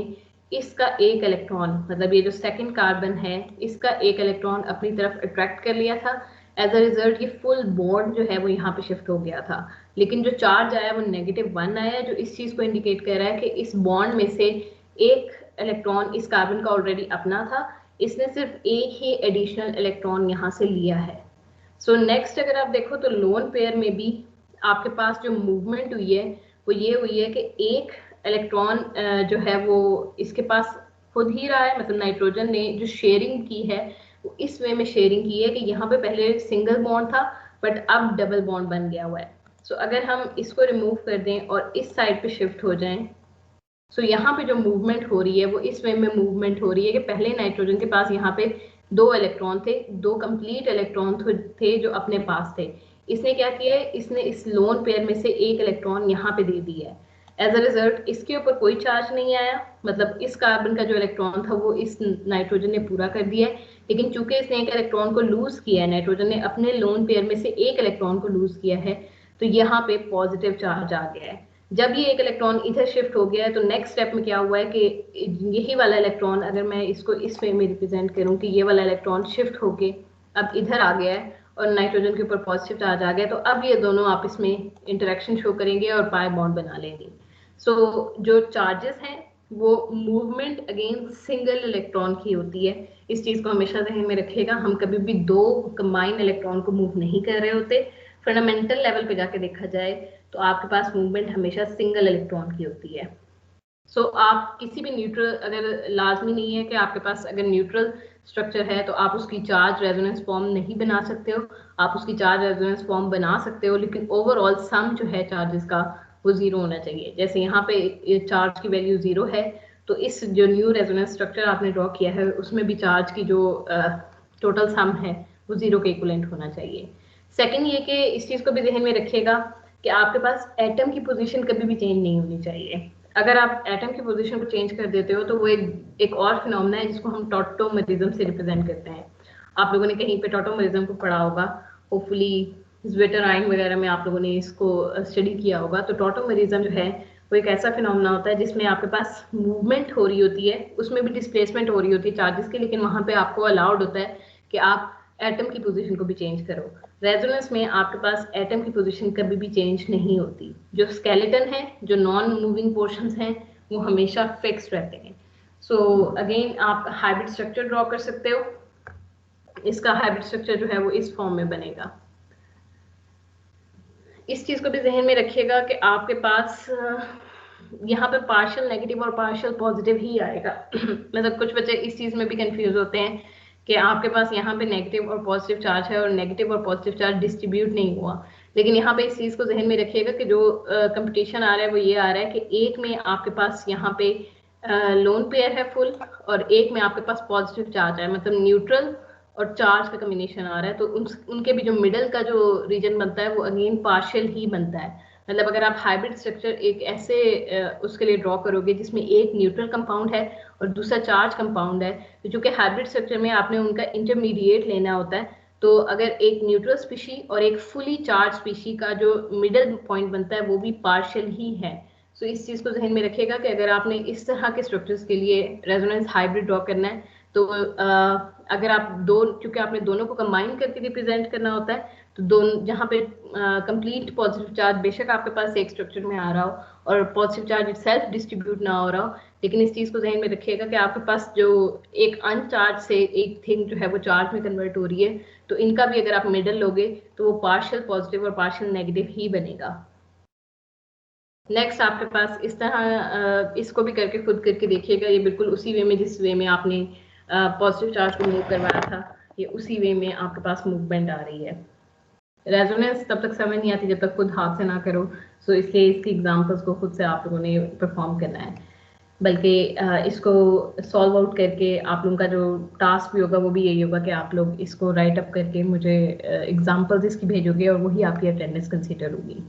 इसका एक इलेक्ट्रॉन, मतलब ये जो सेकंड कार्बन है इसका एक इलेक्ट्रॉन अपनी तरफ अट्रैक्ट कर लिया था, एज अ रिजल्ट ये फुल बॉन्ड जो है वो यहाँ पे शिफ्ट हो गया था। लेकिन जो चार्ज आया वो -1 आया, जो इस चीज को इंडिकेट कर रहा है कि इस बॉन्ड में से एक इलेक्ट्रॉन इस कार्बन का ऑलरेडी अपना था, इसने सिर्फ एक ही एडिशनल इलेक्ट्रॉन यहाँ से लिया है। सो नेक्स्ट अगर आप देखो तो लोन पेयर में भी आपके पास जो मूवमेंट हुई है वो ये हुई है कि एक इलेक्ट्रॉन जो है वो इसके पास खुद ही रहा है, मतलब नाइट्रोजन ने जो शेयरिंग की है वो इस वे में शेयरिंग की है कि यहाँ पे पहले सिंगल बॉन्ड था बट अब डबल बॉन्ड बन गया हुआ है। सो अगर हम इसको रिमूव कर दें और इस साइड पे शिफ्ट हो जाएं, सो यहाँ पे जो मूवमेंट हो रही है वो इस वे में मूवमेंट हो रही है कि पहले नाइट्रोजन के पास यहाँ पे 2 इलेक्ट्रॉन थे, 2 कंप्लीट इलेक्ट्रॉन थे जो अपने पास थे। इसने क्या किया है, इसने इस लोन पेयर में से एक इलेक्ट्रॉन यहाँ पे दे दिया है। एज अ रिजल्ट इसके ऊपर कोई चार्ज नहीं आया, मतलब इस कार्बन का जो इलेक्ट्रॉन था वो इस नाइट्रोजन ने पूरा कर दिया है। लेकिन चूंकि इसने एक इलेक्ट्रॉन को लूज किया है, नाइट्रोजन ने अपने लोन पेयर में से एक इलेक्ट्रॉन को लूज किया है, तो यहाँ पे पॉजिटिव चार्ज आ गया है। जब ये एक इलेक्ट्रॉन इधर शिफ्ट हो गया है तो नेक्स्ट स्टेप में क्या हुआ है कि यही वाला इलेक्ट्रॉन, अगर मैं इसको इस वे में रिप्रेजेंट करूं कि ये वाला इलेक्ट्रॉन शिफ्ट होके अब इधर आ गया है और नाइट्रोजन के ऊपर पॉजिटिव चार्ज आ गया, तो अब ये दोनों आपस में इंटरेक्शन शो करेंगे और पाई बॉन्ड बना लेंगे। सो जो चार्जेस हैं वो मूवमेंट अगेंस्ट सिंगल इलेक्ट्रॉन की होती है। इस चीज को हमेशा ध्यान में रखिएगा, हम कभी भी 2 कंबाइन इलेक्ट्रॉन को मूव नहीं कर रहे होते। फंडामेंटल लेवल पे जाके देखा जाए तो आपके पास मूवमेंट हमेशा सिंगल इलेक्ट्रॉन की होती है। सो आप किसी भी न्यूट्रल, अगर लाजमी नहीं है कि आपके पास अगर न्यूट्रल स्ट्रक्चर है तो आप उसकी चार्ज रेजोनेंस फॉर्म नहीं बना सकते हो, आप उसकी चार्ज रेजोनेंस फॉर्म बना सकते हो, लेकिन ओवरऑल सम जो है चार्जेस का वो जीरो होना चाहिए। जैसे यहाँ पे चार्ज की वैल्यू जीरो है तो इस जो न्यू रेजोनेंस स्ट्रक्चर आपने ड्रॉ किया है उसमें भी चार्ज की जो टोटल सम है वो जीरो के इक्विवेलेंट होना चाहिए। सेकंड ये कि इस चीज को भी ध्यान में रखिएगा कि आपके पास एटम की पोजीशन कभी भी चेंज नहीं होनी चाहिए। अगर आप एटम की पोजीशन को चेंज कर देते हो तो वो एक और फिनोमेना है जिसको हम टॉटोमेरिज्म से रिप्रेजेंट करते हैं। आप लोगों ने कहीं पे टॉटोमेरिज्म को पढ़ा होगा, होपफुली ज़्वेटर-आइन वगैरह में आप लोगों ने इसको स्टडी किया होगा। तो टॉटोमेरिज्म जो है वो एक ऐसा फिनोमेना होता है जिसमें आपके पास मूवमेंट हो रही होती है, उसमें भी डिस्प्लेसमेंट हो रही होती है चार्जेस की, लेकिन वहां पे आपको अलाउड होता है कि आप एटम की पोजीशन को भी चेंज करो। रेजोनेंस में आपके पास एटम की पोजीशन कभी भी चेंज नहीं होती। जो स्केलेटन है, जो नॉन मूविंग पोर्शंस हैं, वो हमेशा फिक्स्ड रहते हैं। सो अगेन आप हाइब्रिड स्ट्रक्चर ड्रॉ कर सकते हो। इसका हाइब्रिड स्ट्रक्चर जो है वो इस फॉर्म में बनेगा। इस चीज को भी जहन में रखिएगा कि आपके पास यहाँ पे पार्शियल नेगेटिव और पार्शियल पॉजिटिव ही आएगा। मतलब कुछ बच्चे इस चीज में भी कंफ्यूज होते हैं कि आपके पास यहाँ पे नेगेटिव और पॉजिटिव चार्ज है और नेगेटिव और पॉजिटिव चार्ज डिस्ट्रीब्यूट नहीं हुआ। लेकिन यहाँ पे इस चीज को जहन में रखिएगा कि जो कंपटीशन आ रहा है वो ये आ रहा है कि एक में आपके पास यहाँ पे लोन पेयर है फुल, और एक में आपके पास पॉजिटिव चार्ज है, मतलब न्यूट्रल और चार्ज का कॉम्बिनेशन आ रहा है। तो उनके भी जो मिडल का जो रीजन बनता है वो अगेन पार्शियल ही बनता है। मतलब अगर आप हाइब्रिड स्ट्रक्चर एक ऐसे उसके लिए ड्रॉ करोगे जिसमें एक न्यूट्रल कंपाउंड है और दूसरा चार्ज कंपाउंड है, तो चूंकि हाइब्रिड स्ट्रक्चर में आपने उनका इंटरमीडिएट लेना होता है, तो अगर एक न्यूट्रल स्पीशी और एक फुली चार्ज स्पीशी का जो मिडल पॉइंट बनता है वो भी पार्शियल ही है। तो इस चीज को ध्यान में रखिएगा कि अगर आपने इस तरह के स्ट्रक्चर्स के लिए रेजोनेंस हाइब्रिड ड्रॉ करना है, तो अगर आप चूंकि आपने दोनों को कंबाइन करके रिप्रेजेंट करना होता है, तो दोनों जहाँ पे कंप्लीट पॉजिटिव चार्ज बेशक आपके पास एक स्ट्रक्चर में आ रहा हो और पॉजिटिव चार्ज सेल्फ डिस्ट्रीब्यूट ना हो रहा हो, लेकिन इस चीज को ध्यान में रखिएगा कि आपके पास जो एक अनचार्ज से एक थिंग जो है वो चार्ज में कन्वर्ट हो रही है, तो इनका भी अगर आप मिडल लोगे तो वो पार्शियल पॉजिटिव और पार्शियल नेगेटिव ही बनेगा। नेक्स्ट आपके पास इस तरह इसको भी करके खुद करके देखिएगा, ये बिल्कुल उसी वे में जिस वे में आपने पॉजिटिव चार्ज को मूव करवाया था, ये उसी वे में आपके पास मूवमेंट आ रही है। रेजोनेंस तब तक समझ नहीं आती जब तक खुद हाथ से ना करो, सो इसलिए इसकी एग्जांपल्स को खुद से आप लोगों ने परफॉर्म करना है। बल्कि इसको सॉल्व आउट करके आप लोगों का जो टास्क भी होगा वो भी यही होगा कि आप लोग इसको राइट अप करके मुझे एग्जांपल्स इसकी भेजोगे और वही आपकी अटेंडेंस कंसीडर होगी।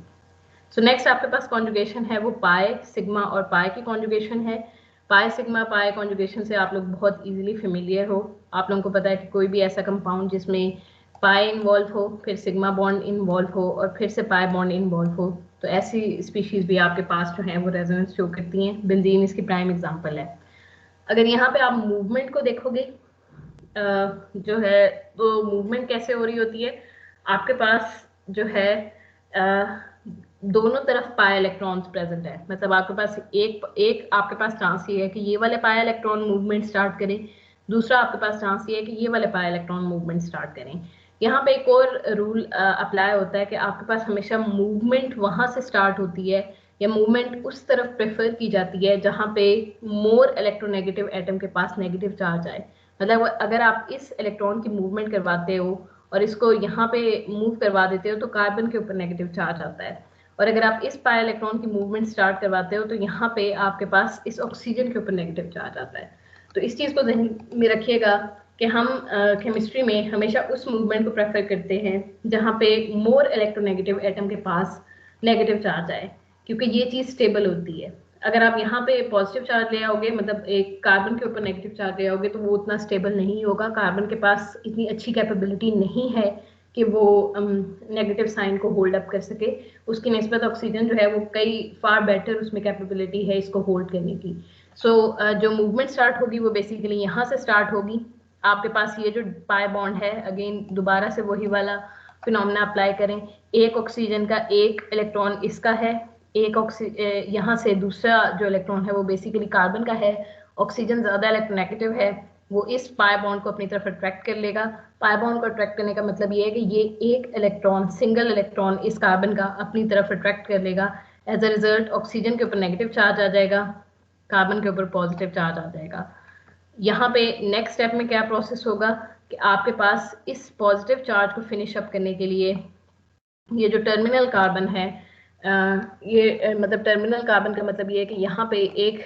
सो नेक्स्ट आपके पास कॉन्जुगेशन है वो पाई, सिग्मा और पाई की कॉन्जुगेशन है। पाई सिग्मा पाई कॉन्जुगेशन से आप लोग बहुत इजीली फेमिलियर हो। आप लोगों को पता है कि कोई भी ऐसा कंपाउंड जिसमें पाई इन्वॉल्व हो, फिर सिग्मा बॉन्ड इन्वॉल्व हो और फिर से पाई बॉन्ड इन्वॉल्व हो, तो ऐसी स्पीशीज भी आपके पास जो है वो रेजोनेंस शो करती हैं। बेंजीन इसकी प्राइम एग्जांपल है। अगर यहाँ पे आप मूवमेंट को देखोगे जो है, तो मूवमेंट कैसे हो रही होती है, आपके पास जो है दोनों तरफ पाई इलेक्ट्रॉन्स प्रेजेंट है। मतलब आपके पास एक आपके पास चांस ये है कि ये वाले पाई इलेक्ट्रॉन मूवमेंट स्टार्ट करें, दूसरा आपके पास चांस ये है कि ये वाले पाई इलेक्ट्रॉन मूवमेंट स्टार्ट करें। यहाँ पे एक और रूल अप्लाई होता है कि आपके पास हमेशा मूवमेंट वहां से स्टार्ट होती है या मूवमेंट उस तरफ प्रेफर की जाती है जहां पे मोर इलेक्ट्रोनेगेटिव एटम के पास नेगेटिव चार्ज आए। मतलब अगर आप इस इलेक्ट्रॉन की मूवमेंट करवाते हो और इसको यहाँ पे मूव करवा देते हो तो कार्बन के ऊपर नेगेटिव चार्ज आता है, और अगर आप इस पाई इलेक्ट्रॉन की मूवमेंट स्टार्ट करवाते हो तो यहाँ पे आपके पास इस ऑक्सीजन के ऊपर नेगेटिव चार्ज आता है। तो इस चीज को ध्यान में रखिएगा कि हम केमिस्ट्री में हमेशा उस मूवमेंट को प्रेफर करते हैं जहाँ पे मोर इलेक्ट्रोनेगेटिव एटम के पास नेगेटिव चार्ज आए, क्योंकि ये चीज स्टेबल होती है। अगर आप यहाँ पे पॉजिटिव चार्ज ले आओगे, मतलब एक कार्बन के ऊपर नेगेटिव चार्ज ले आओगे, तो वो उतना स्टेबल नहीं होगा। कार्बन के पास इतनी अच्छी कैपेबिलिटी नहीं है कि वो नेगेटिव साइन को होल्ड अप कर सके। उसकी निस्बत ऑक्सीजन जो है वो कई फार बेटर उसमें कैपेबिलिटी है इसको होल्ड करने की। सो जो मूवमेंट स्टार्ट होगी वो बेसिकली यहाँ से स्टार्ट होगी। आपके पास ये जो पाई बॉन्ड है, अगेन दोबारा से वही वाला फिनोमेना अप्लाई करें। एक ऑक्सीजन का एक इलेक्ट्रॉन इसका है, एक यहाँ से दूसरा जो इलेक्ट्रॉन है वो बेसिकली कार्बन का है। ऑक्सीजन ज्यादा इलेक्ट्रोनेगेटिव है, वो इस पाई बॉन्ड को अपनी तरफ अट्रैक्ट कर लेगा। पाई बॉन्ड को अट्रैक्ट करने का मतलब ये है कि ये एक इलेक्ट्रॉन, सिंगल इलेक्ट्रॉन इस कार्बन का अपनी तरफ अट्रैक्ट कर लेगा। एज अ रिजल्ट ऑक्सीजन के ऊपर नेगेटिव चार्ज आ जाएगा, कार्बन के ऊपर पॉजिटिव चार्ज आ जाएगा। यहाँ पे नेक्स्ट स्टेप में क्या प्रोसेस होगा कि आपके पास इस पॉजिटिव चार्ज को फिनिश अप करने के लिए ये जो टर्मिनल कार्बन है, मतलब टर्मिनल कार्बन का मतलब ये है कि यहाँ पे एक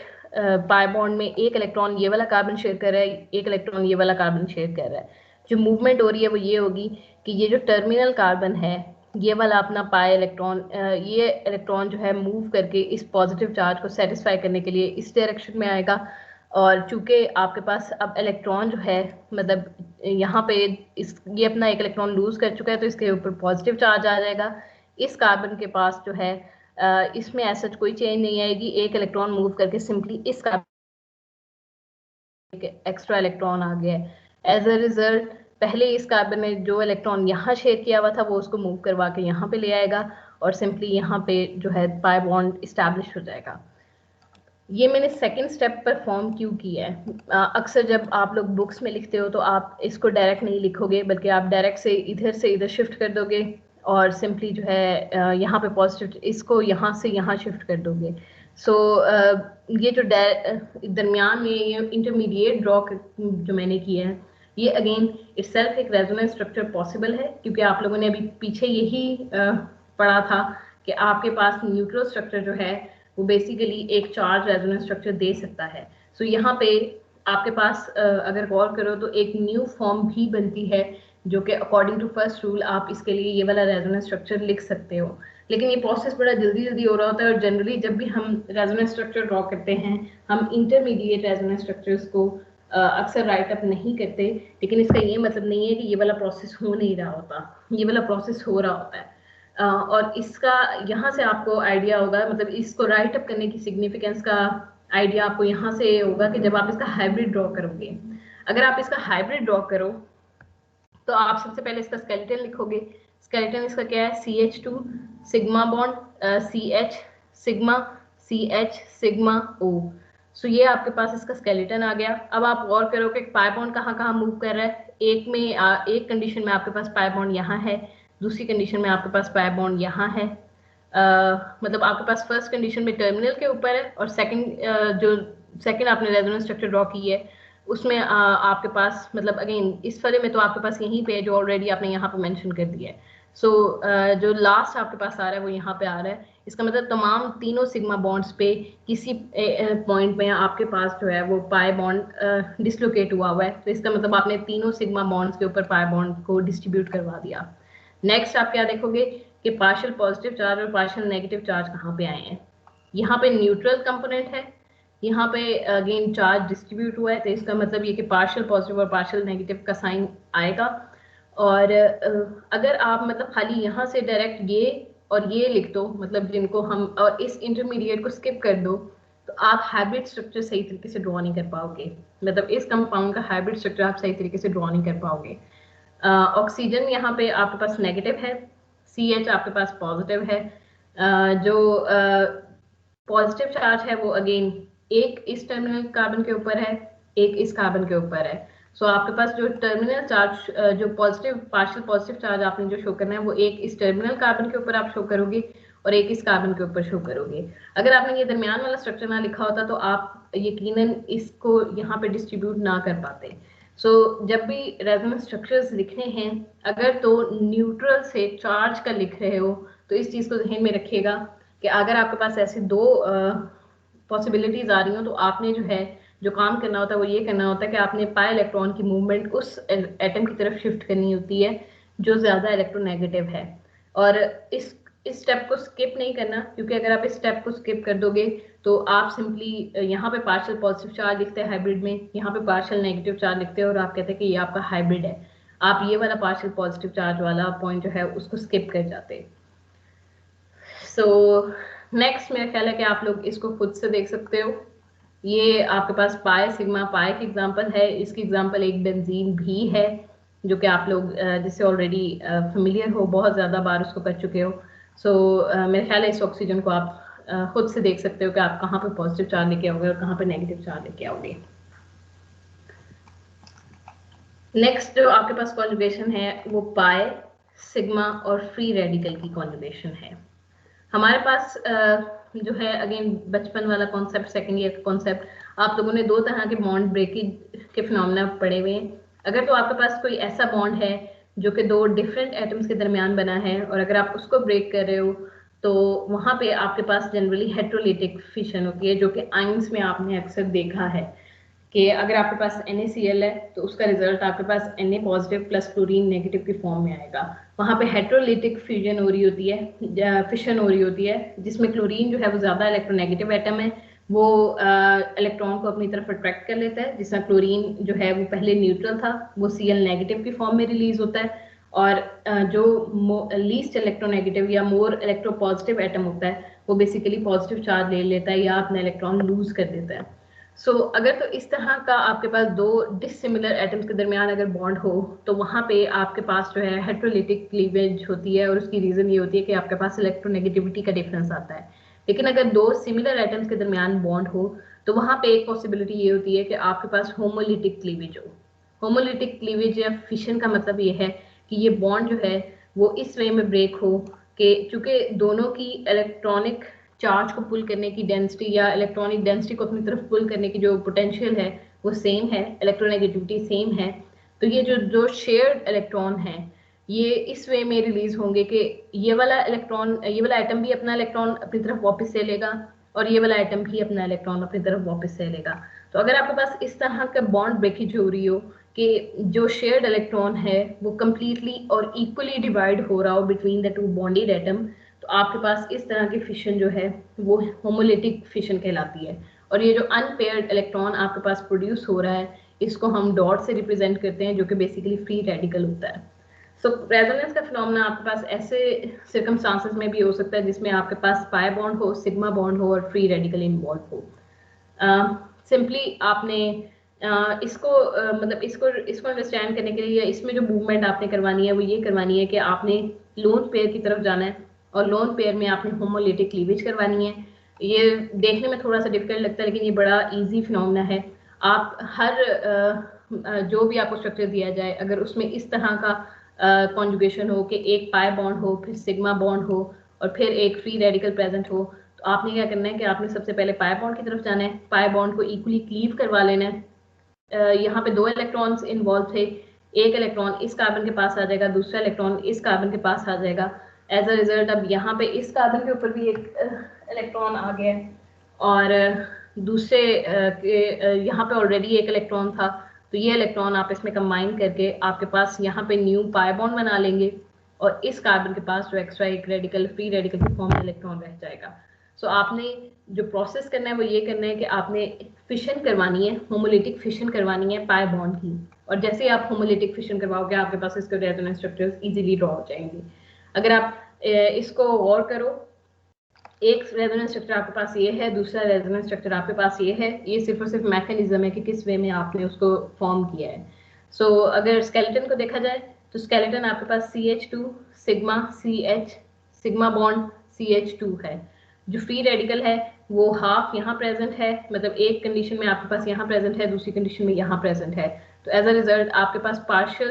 पाई बॉन्ड में एक इलेक्ट्रॉन ये वाला कार्बन शेयर कर रहा है, एक इलेक्ट्रॉन ये वाला कार्बन शेयर कर रहा है। जो मूवमेंट हो रही है वो ये होगी कि ये जो टर्मिनल कार्बन है, ये वाला अपना पाई इलेक्ट्रॉन, ये इलेक्ट्रॉन जो है मूव करके इस पॉजिटिव चार्ज को सेटिस्फाई करने के लिए इस डायरेक्शन में आएगा। और चूंकि आपके पास अब इलेक्ट्रॉन जो है, मतलब यहाँ पे ये अपना एक इलेक्ट्रॉन लूज कर चुका है, तो इसके ऊपर पॉजिटिव चार्ज आ जाएगा। इस कार्बन के पास जो है इसमें ऐसा कोई चेंज नहीं आएगी। एक इलेक्ट्रॉन मूव करके सिंपली इस कार्बन एक्स्ट्रा इलेक्ट्रॉन आ गया है। एज अ रिजल्ट पहले इस कार्बन ने जो इलेक्ट्रॉन यहाँ शेयर किया हुआ था वो उसको मूव करवा के यहाँ पे ले आएगा और सिंपली यहाँ पे जो है पाई बॉन्ड इस्टेब्लिश हो जाएगा। ये मैंने सेकंड स्टेप परफॉर्म क्यों किया है? अक्सर जब आप लोग बुक्स में लिखते हो तो आप इसको डायरेक्ट नहीं लिखोगे, बल्कि आप डायरेक्ट से इधर शिफ्ट कर दोगे और सिंपली जो है यहाँ पे पॉजिटिव इसको यहाँ से यहाँ शिफ्ट कर दोगे। सो ये जो दरमियान में ये इंटरमीडिएट ड्रॉ जो मैंने किया है, ये अगेन इटसेल्फ एक रेजोनेंस स्ट्रक्चर पॉसिबल है, क्योंकि आप लोगों ने अभी पीछे यही पढ़ा था कि आपके पास न्यूट्रल स्ट्रक्चर जो है वो बेसिकली एक चार्ज रेजोनेंस स्ट्रक्चर दे सकता है। सो यहाँ पे आपके पास अगर गौर करो तो एक न्यू फॉर्म भी बनती है, जो कि अकॉर्डिंग टू फर्स्ट रूल आप इसके लिए ये वाला रेजोनेंस स्ट्रक्चर लिख सकते हो। लेकिन ये प्रोसेस बड़ा जल्दी जल्दी हो रहा होता है, और जनरली जब भी हम रेजोनेंस स्ट्रक्चर ड्रॉ करते हैं हम इंटरमीडिएट रेजोनेंस स्ट्रक्चर्स को अक्सर राइट अप नहीं करते। लेकिन इसका ये मतलब नहीं है कि ये वाला प्रोसेस हो नहीं रहा होता, ये वाला प्रोसेस हो रहा होता है। और इसका यहाँ से आपको आइडिया होगा, मतलब इसको राइट अप करने की सिग्निफिकेंस का आइडिया आपको यहाँ से होगा कि जब आप इसका हाइब्रिड ड्रॉ करोगे। अगर आप इसका हाइब्रिड ड्रॉ करो तो आप सबसे पहले इसका स्केलेटन लिखोगे। स्केलेटन इसका क्या है? CH2 sigma bond CH sigma CH sigma O। सो ये आपके पास इसका स्केलेटन आ गया। अब आप गौर करो कि पाई बॉन्ड कहाँ कहाँ मूव कर रहा है। एक कंडीशन में आपके पास पाई बॉन्ड यहाँ है, दूसरी कंडीशन में आपके पास पाई बॉन्ड यहाँ है। मतलब आपके पास फर्स्ट कंडीशन में टर्मिनल के ऊपर है, और सेकंड आपने रेजोनेंस स्ट्रक्चर ड्रॉ की है उसमें आपके पास, मतलब अगेन इस वाले में तो आपके पास यहीं पे है जो ऑलरेडी आपने यहाँ पे मेंशन कर दिया है। सो जो लास्ट आपके पास आ रहा है वो यहाँ पे आ रहा है। इसका मतलब तमाम तीनों सिग्मा बॉन्ड्स पे किसी पॉइंट में आपके पास जो है वो पाई बॉन्ड डिसलोकेट हुआ है। तो इसका मतलब आपने तीनों सिग्मा बॉन्ड्स के ऊपर पाई बॉन्ड को डिस्ट्रीब्यूट करवा दिया। नेक्स्ट आप क्या देखोगे कि पार्शियल पॉजिटिव चार्ज और पार्शियल नेगेटिव चार्ज कहाँ पे आए हैं। यहाँ पे न्यूट्रल कंपोनेंट है, यहाँ पे अगेन चार्ज डिस्ट्रीब्यूट हुआ है, तो इसका मतलब ये कि पार्शियल पॉजिटिव और पार्शियल नेगेटिव का साइन आएगा। और अगर आप मतलब खाली यहाँ से डायरेक्ट ये और ये लिख दो, मतलब जिनको हम, और इस इंटरमीडिएट को स्किप कर दो, तो आप हाइब्रिड स्ट्रक्चर सही तरीके से ड्रॉ नहीं कर पाओगे। मतलब इस कंपाउंड का हाइब्रिड स्ट्रक्चर आप सही तरीके से ड्रॉ नहीं कर पाओगे। ऑक्सीजन यहाँ पे आपके पास नेगेटिव है, CH आपके पास पॉजिटिव है। जो पॉजिटिव चार्ज है वो अगेन एक इस टर्मिनल कार्बन के ऊपर है, एक इस कार्बन के ऊपर है। सो आपके पास जो टर्मिनल चार्ज, जो पॉजिटिव पार्शियल पॉजिटिव चार्ज आपने जो शो करना है वो एक इस टर्मिनल कार्बन के ऊपर आप शो करोगे और एक इस कार्बन के ऊपर शो करोगे। अगर आपने ये दरमियान वाला स्ट्रक्चर ना लिखा होता तो आप यकीनन इसको यहाँ पे डिस्ट्रीब्यूट ना कर पाते। सो जब भी रेजोनेंस स्ट्रक्चर्स लिखने हैं, अगर तो न्यूट्रल से चार्ज का लिख रहे हो तो इस चीज़ को ध्यान में रखिएगा कि अगर आपके पास ऐसी दो पॉसिबिलिटीज आ रही हो तो आपने जो है जो काम करना होता है वो ये करना होता है कि आपने पाई इलेक्ट्रॉन की मूवमेंट उस एटम की तरफ शिफ्ट करनी होती है जो ज़्यादा इलेक्ट्रोनेगेटिव है। और इस स्टेप को स्किप नहीं करना, क्योंकि अगर आप इस स्टेप को स्किप कर दोगे तो आप सिंपली यहाँ पे पार्शियल पॉजिटिव चार्ज लिखते हैं हाइब्रिड में, यहाँ पे पार्शियल नेगेटिव चार्ज लिखते हैं और आप कहते हैं कि ये आपका हाइब्रिड है। आप ये वाला पार्शियल पॉजिटिव चार्ज वाला पॉइंट जो है उसको स्किप कर जाते हैं। सो नेक्स्ट मेरा ख्याल है कि आप लोग इसको खुद से देख सकते हो। ये आपके पास पाई सिग्मा पाई की एग्जांपल है, इसकी एग्जांपल एक बेंजीन भी है जो कि आप लोग जिससे ऑलरेडी फेमिलियर हो, बहुत ज़्यादा बार उसको कर चुके हो। सो मेरा ख्याल है इस ऑक्सीजन को आप खुद से देख सकते हो कि आप कहाँ पे पॉजिटिव चार्ज लेके आओगे और कहाँ पे नेगेटिव चार्ज लेके आओगे। नेक्स्ट जो आपके पास कॉन्जुगेशन है वो पाई सिग्मा और फ्री रेडिकल की कॉन्जुगेशन है। हमारे पास जो है अगेन बचपन वाला कॉन्सेप्ट, सेकेंड ईयर का कॉन्सेप्ट, आप लोगों ने दो तरह के बॉन्ड ब्रेकेज के फिनोमेना पढ़े हुए हैं। अगर तो आपके पास कोई ऐसा बॉन्ड है जो कि दो डिफरेंट एटम्स के दरमियान बना है और अगर आप उसको ब्रेक कर रहे हो तो वहाँ पे आपके पास जनरली हेट्रोलिटिक फिशन होती है, जो कि आयंस में आपने अक्सर देखा है कि अगर आपके पास NaCl है तो उसका रिजल्ट आपके पास Na positive plus chlorine negative की फॉर्म में आएगा। वहाँ पे हेट्रोलिटिक फ्यूजन हो रही होती है, फिशन हो रही होती है, जिसमें क्लोरीन जो है वो ज़्यादा इलेक्ट्रोनेगेटिव एटम है, वो इलेक्ट्रॉन को अपनी तरफ अट्रैक्ट कर लेता है। जिसमें क्लोरीन जो है वो पहले न्यूट्रल था, वो Cl नेगेटिव की फॉर्म में रिलीज होता है, और जो लीस्ट इलेक्ट्रोनेगेटिव या मोर इलेक्ट्रोपॉजिटिव एटम होता है वो बेसिकली पॉजिटिव चार्ज ले लेता है या अपना इलेक्ट्रॉन लूज कर देता है। सो अगर तो इस तरह का आपके पास दो डिसिमिलर एटम्स के दरमियान अगर बॉन्ड हो तो वहाँ पे आपके पास जो है हेट्रोलिटिक क्लीवेज होती है, और उसकी रीज़न ये होती है कि आपके पास इलेक्ट्रोनेगेटिविटी का डिफरेंस आता है। लेकिन अगर दो सिमिलर एटम्स के दरमियान बॉन्ड हो तो वहां पे एक पॉसिबिलिटी ये होती है कि आपके पास होमोलिटिक क्लीवेज हो। होमोलिटिक क्लीवेज या फिशन का मतलब ये है कि ये बॉन्ड जो है वो इस वे में ब्रेक हो कि चूंकि दोनों की इलेक्ट्रॉनिक चार्ज को पुल करने की डेंसिटी या इलेक्ट्रॉनिक डेंसिटी को अपनी तरफ पुल करने की जो पोटेंशियल है वो सेम है, इलेक्ट्रोनेगेटिविटी सेम है, तो ये जो जो शेयर्ड इलेक्ट्रॉन है ये इस वे में रिलीज होंगे कि ये वाला एटम भी अपना इलेक्ट्रॉन अपनी तरफ वापस ले लेगा और ये वाला एटम भी अपना इलेक्ट्रॉन अपनी तरफ वापस ले लेगा। तो अगर आपके पास इस तरह का बॉन्ड ब्रेकेज हो रही हो कि जो शेयर्ड इलेक्ट्रॉन है वो कंप्लीटली और इक्वली डिवाइड हो रहा हो between the two bonded atom, तो आपके पास इस तरह की फिशन जो है वो होमोलिटिक फिशन कहलाती है। और ये जो अनपेयर्ड इलेक्ट्रॉन आपके पास प्रोड्यूस हो रहा है इसको हम डॉट से रिप्रेजेंट करते हैं जो कि बेसिकली फ्री रेडिकल होता है। सो रेजोनेंस का फिनोमेना आपके पास ऐसे सर्कमस्टांसेस में भी हो सकता है जिसमें आपके पास पाई बॉन्ड हो, सिग्मा बॉन्ड हो और फ्री रेडिकल इन्वॉल्व हो। सिंपली आपने मतलब इसको अंडरस्टैंड करने के लिए इसमें जो मूवमेंट आपने करवानी है वो ये करवानी है कि आपने लोन पेयर की तरफ जाना है और लोन पेयर में आपने होमोलिटिक क्लीवेज करवानी है। ये देखने में थोड़ा सा डिफिकल्ट लगता है लेकिन ये बड़ा इजी फिनोमेना है। आप हर जो भी आपको स्ट्रक्चर दिया जाए अगर उसमें इस तरह का कॉन्जुगेशन हो कि एक पाई बॉन्ड हो, फिर सिग्मा बॉन्ड हो और फिर एक फ्री रेडिकल प्रेजेंट हो, तो आपने क्या करना है कि आपने सबसे पहले पाई बॉन्ड की तरफ जाना है, पाई बॉन्ड को इक्वली क्लीव करवा लेना है। यहाँ पे दो इलेक्ट्रॉन्स इन्वॉल्व थे, एक इलेक्ट्रॉन इस कार्बन के पास आ जाएगा, दूसरा इलेक्ट्रॉन इस कार्बन के पास आ जाएगा। एज अ रिजल्ट अब यहाँ पे इस कार्बन के ऊपर भी एक इलेक्ट्रॉन आ गया और दूसरे यहाँ पे ऑलरेडी एक इलेक्ट्रॉन था, तो ये इलेक्ट्रॉन आप इसमें कंबाइन करके आपके पास यहाँ पे न्यू पाई बॉन्ड बना लेंगे और इस कार्बन के पास जो एक्स्ट्रा एक रेडिकल फ्री रेडिकल के फॉर्म में इलेक्ट्रॉन रह जाएगा। सो आपने जो प्रोसेस करना है वो ये करना है कि आपने फिशन करवानी है, होमोलिटिक फिशन करवानी है पाई बॉन्ड की, और जैसे ही आप होमोलिटिक फिशन करवाओगे आपके पास इसके रेजोनेंस स्ट्रक्चर्स इजीली ड्रॉ हो जाएंगे। अगर आप इसको गौर करो, एक रेजोनेंस स्ट्रक्चर आपके पास ये है, दूसरा रेजोनेंस स्ट्रक्चर आपके पास ये है, ये सिर्फ और सिर्फ मैकेनिज्म है कि किस वे में आपने उसको फॉर्म किया है। सो अगर स्केलेटन को देखा जाए तो स्केलेटन आपके पास CH2 sigma CH sigma bond CH2 है। जो फ्री रेडिकल है वो हाफ यहाँ प्रेजेंट है, मतलब एक कंडीशन में आपके पास यहाँ प्रेजेंट है, दूसरी कंडीशन में यहाँ प्रेजेंट है, तो एज अ रिजल्ट आपके पास पार्शियल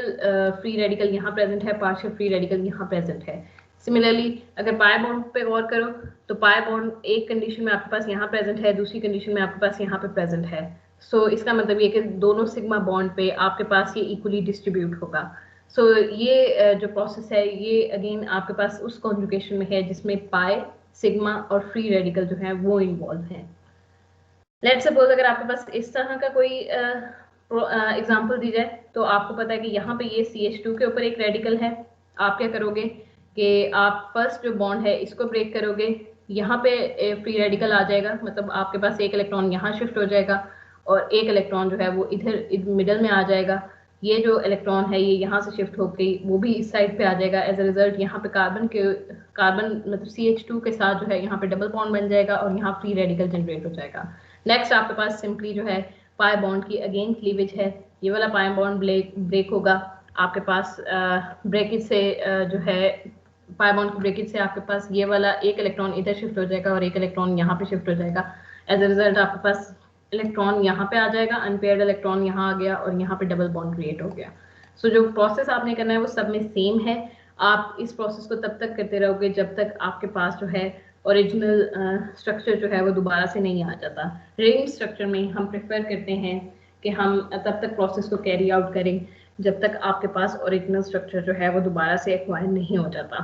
फ्री रेडिकल यहाँ प्रेजेंट है, पार्शियल फ्री रेडिकल यहाँ प्रेजेंट है। सिमिलरली अगर पाई बॉन्ड पे गौर करो तो पाई बॉन्ड एक कंडीशन में आपके पास यहाँ प्रेजेंट है, दूसरी कंडीशन में आपके पास यहाँ पे प्रेजेंट है। सो इसका मतलब ये कि दोनों सिग्मा बॉन्ड पे आपके पास ये इक्वली डिस्ट्रीब्यूट होगा। सो ये जो प्रोसेस है ये अगेन आपके पास उस कॉन्जुगेशन में है जिसमें पाई, सिग्मा और फ्री रेडिकल जो है वो इन्वॉल्व है। लेट्स सपोज अगर आपके पास इस तरह का कोई एग्जांपल दी जाए तो आपको पता है कि यहाँ पे ये CH2 के ऊपर एक रेडिकल है, आप क्या करोगे कि आप फर्स्ट जो बॉन्ड है इसको ब्रेक करोगे, यहाँ पे फ्री रेडिकल आ जाएगा, मतलब आपके पास एक इलेक्ट्रॉन यहाँ शिफ्ट हो जाएगा और एक इलेक्ट्रॉन जो है वो इधर मिडल में आ जाएगा। ये जो इलेक्ट्रॉन है ये यहाँ से शिफ्ट होकर वो भी इस साइड पे आ जाएगा। एज अ रिजल्ट यहाँ पे कार्बन मतलब CH2 के साथ जो है यहाँ पे डबल बॉन्ड बन जाएगा और यहाँ फ्री रेडिकल जनरेट हो जाएगा। नेक्स्ट आपके पास सिंपली जो है पाई बॉन्ड की अगेन क्लीवेज है, ये वाला पाई बॉन्ड ब्रेक होगा आपके पास ब्रेकेज से जो है पाई बॉन्ड की ब्रेकेज से आपके पास ये वाला एक इलेक्ट्रॉन इधर शिफ्ट हो जाएगा और एक इलेक्ट्रॉन यहाँ पे शिफ्ट हो जाएगा। एज अ रिजल्ट आपके पास इलेक्ट्रॉन यहाँ पे आ जाएगा, अनपेयर्ड इलेक्ट्रॉन यहाँ आ गया और यहाँ पे डबल बॉन्ड क्रिएट हो गया। सो जो प्रोसेस आपने करना है वो सब में सेम है। आप इस प्रोसेस को तब तक करते रहोगे जब तक आपके पास जो है ओरिजिनल स्ट्रक्चर जो है वो दोबारा से नहीं आ जाता। रिंग स्ट्रक्चर में हम प्रेफर करते हैं कि हम तब तक प्रोसेस को कैरी आउट करें जब तक आपके पास ओरिजिनल स्ट्रक्चर जो है वो दोबारा से एक्वायर नहीं हो जाता।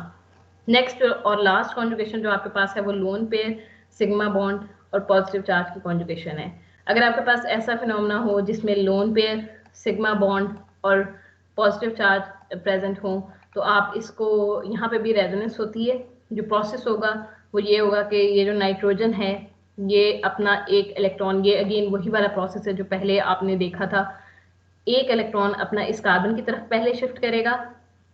नेक्स्ट और लास्ट कॉन्जुगेशन जो आपके पास है वो लोन पेयर, सिग्मा बॉन्ड और पॉजिटिव चार्ज की कॉन्जुगेशन है। अगर आपके पास ऐसा फिनोमेना हो जिसमें लोन पेयर, सिग्मा बॉन्ड और पॉजिटिव चार्ज प्रेजेंट हो तो आप इसको यहाँ पे भी रेजोनेंस होती है। जो प्रोसेस होगा वो ये होगा कि ये जो नाइट्रोजन है ये अपना एक इलेक्ट्रॉन, ये अगेन वही वाला प्रोसेस है जो पहले आपने देखा था, एक इलेक्ट्रॉन अपना इस कार्बन की तरफ पहले शिफ्ट करेगा,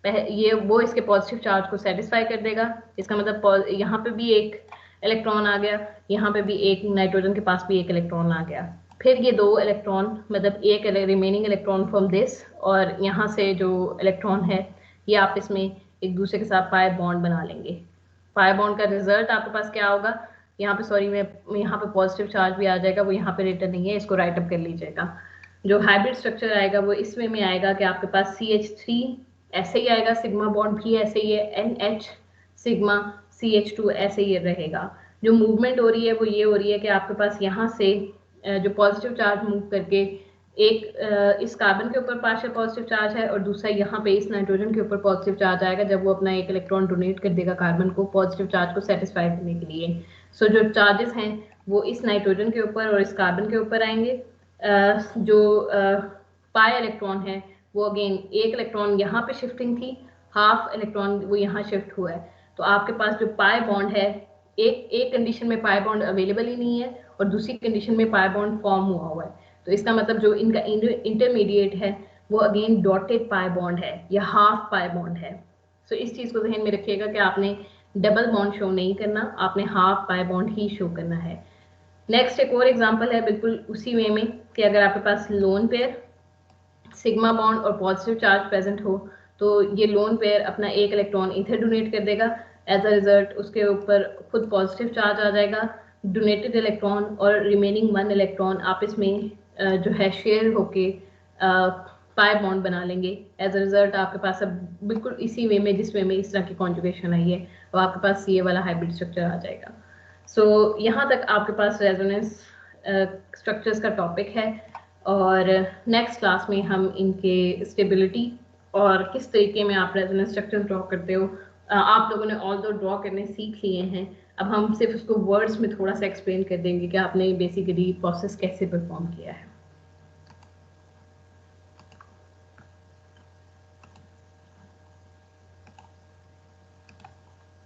ये वो इसके पॉजिटिव चार्ज को सेटिस्फाई कर देगा। इसका मतलब यहाँ पे भी एक इलेक्ट्रॉन आ गया, यहाँ पे भी एक, नाइट्रोजन के पास भी एक इलेक्ट्रॉन आ गया। फिर ये दो इलेक्ट्रॉन मतलब एक रिमेनिंग इलेक्ट्रॉन फ्रॉम दिस और यहाँ से जो इलेक्ट्रॉन है ये आपस में एक दूसरे के साथ पाई बॉन्ड बना लेंगे। पाई बॉन्ड का रिजल्ट आपके पास क्या होगा, यहाँ पे सॉरी मैं यहाँ पे पॉजिटिव चार्ज भी आ जाएगा, वो यहाँ पे रिटर्न नहीं है, इसको राइट अप कर लीजिएगा। जो हाइब्रिड स्ट्रक्चर आएगा वो इस वे में आएगा कि आपके पास CH3 ऐसे ही आएगा, सिग्मा बॉन्ड भी ऐसे ही है, NH सिग्मा CH2 ऐसे ही रहेगा। जो मूवमेंट हो रही है वो ये हो रही है कि आपके पास यहाँ से जो पॉजिटिव चार्ज मूव करके एक इस कार्बन के ऊपर पार्शियल पॉजिटिव चार्ज है और दूसरा यहाँ पे इस नाइट्रोजन के ऊपर पॉजिटिव चार्ज आएगा जब वो अपना एक इलेक्ट्रॉन डोनेट कर देगा कार्बन को पॉजिटिव चार्ज को सेटिस्फाई करने के लिए। सो जो चार्जेस हैं वो इस नाइट्रोजन के ऊपर और इस कार्बन के ऊपर आएंगे। जो पाई इलेक्ट्रॉन है वो अगेन एक इलेक्ट्रॉन यहाँ पे शिफ्टिंग थी, हाफ इलेक्ट्रॉन वो यहाँ शिफ्ट हुआ है। तो आपके पास जो पाई बॉन्ड है, एक कंडीशन में पाई बॉन्ड अवेलेबल ही नहीं है और दूसरी कंडीशन में पाई बॉन्ड फॉर्म हुआ है। तो इसका मतलब जो इनका इंटरमीडिएट है वो अगेन डॉटेड पाई बॉन्ड है या हाफ पाई बॉन्ड है। सो इस चीज को ध्यान में रखिएगा कि आपने डबल बॉन्ड शो नहीं करना, आपने हाफ पाई बॉन्ड ही शो करना है। नेक्स्ट एक और एग्जांपल है बिल्कुल उसी वे में कि अगर आपके पास लोन पेयर सिग्मा बॉन्ड और पॉजिटिव चार्ज प्रेजेंट हो तो ये लोन पेयर अपना एक इलेक्ट्रॉन इधर डोनेट कर देगा, एज अ रिजल्ट उसके ऊपर खुद पॉजिटिव चार्ज आ जाएगा, डोनेटेड इलेक्ट्रॉन और रिमेनिंग 1 इलेक्ट्रॉन आपस में जो है शेयर होके पाई बॉन्ड बना लेंगे। एज अ रिजल्ट आपके पास अब बिल्कुल इसी वे में जिस वे में इस तरह की कॉन्जुगेशन आई है तो आपके पास ये वाला हाइब्रिड स्ट्रक्चर आ जाएगा। सो यहाँ तक आपके पास रेजोनेंस स्ट्रक्चर्स का टॉपिक है और नेक्स्ट क्लास में हम इनके स्टेबिलिटी और किस तरीके में आप रेजोनेंस स्ट्रक्चर ड्रॉ करते हो, आप लोगों ने ऑल दो ड्रॉ करने सीख लिए हैं, अब हम सिर्फ उसको वर्ड्स में थोड़ा सा एक्सप्लेन कर देंगे कि आपने बेसिकली प्रोसेस कैसे परफॉर्म किया है।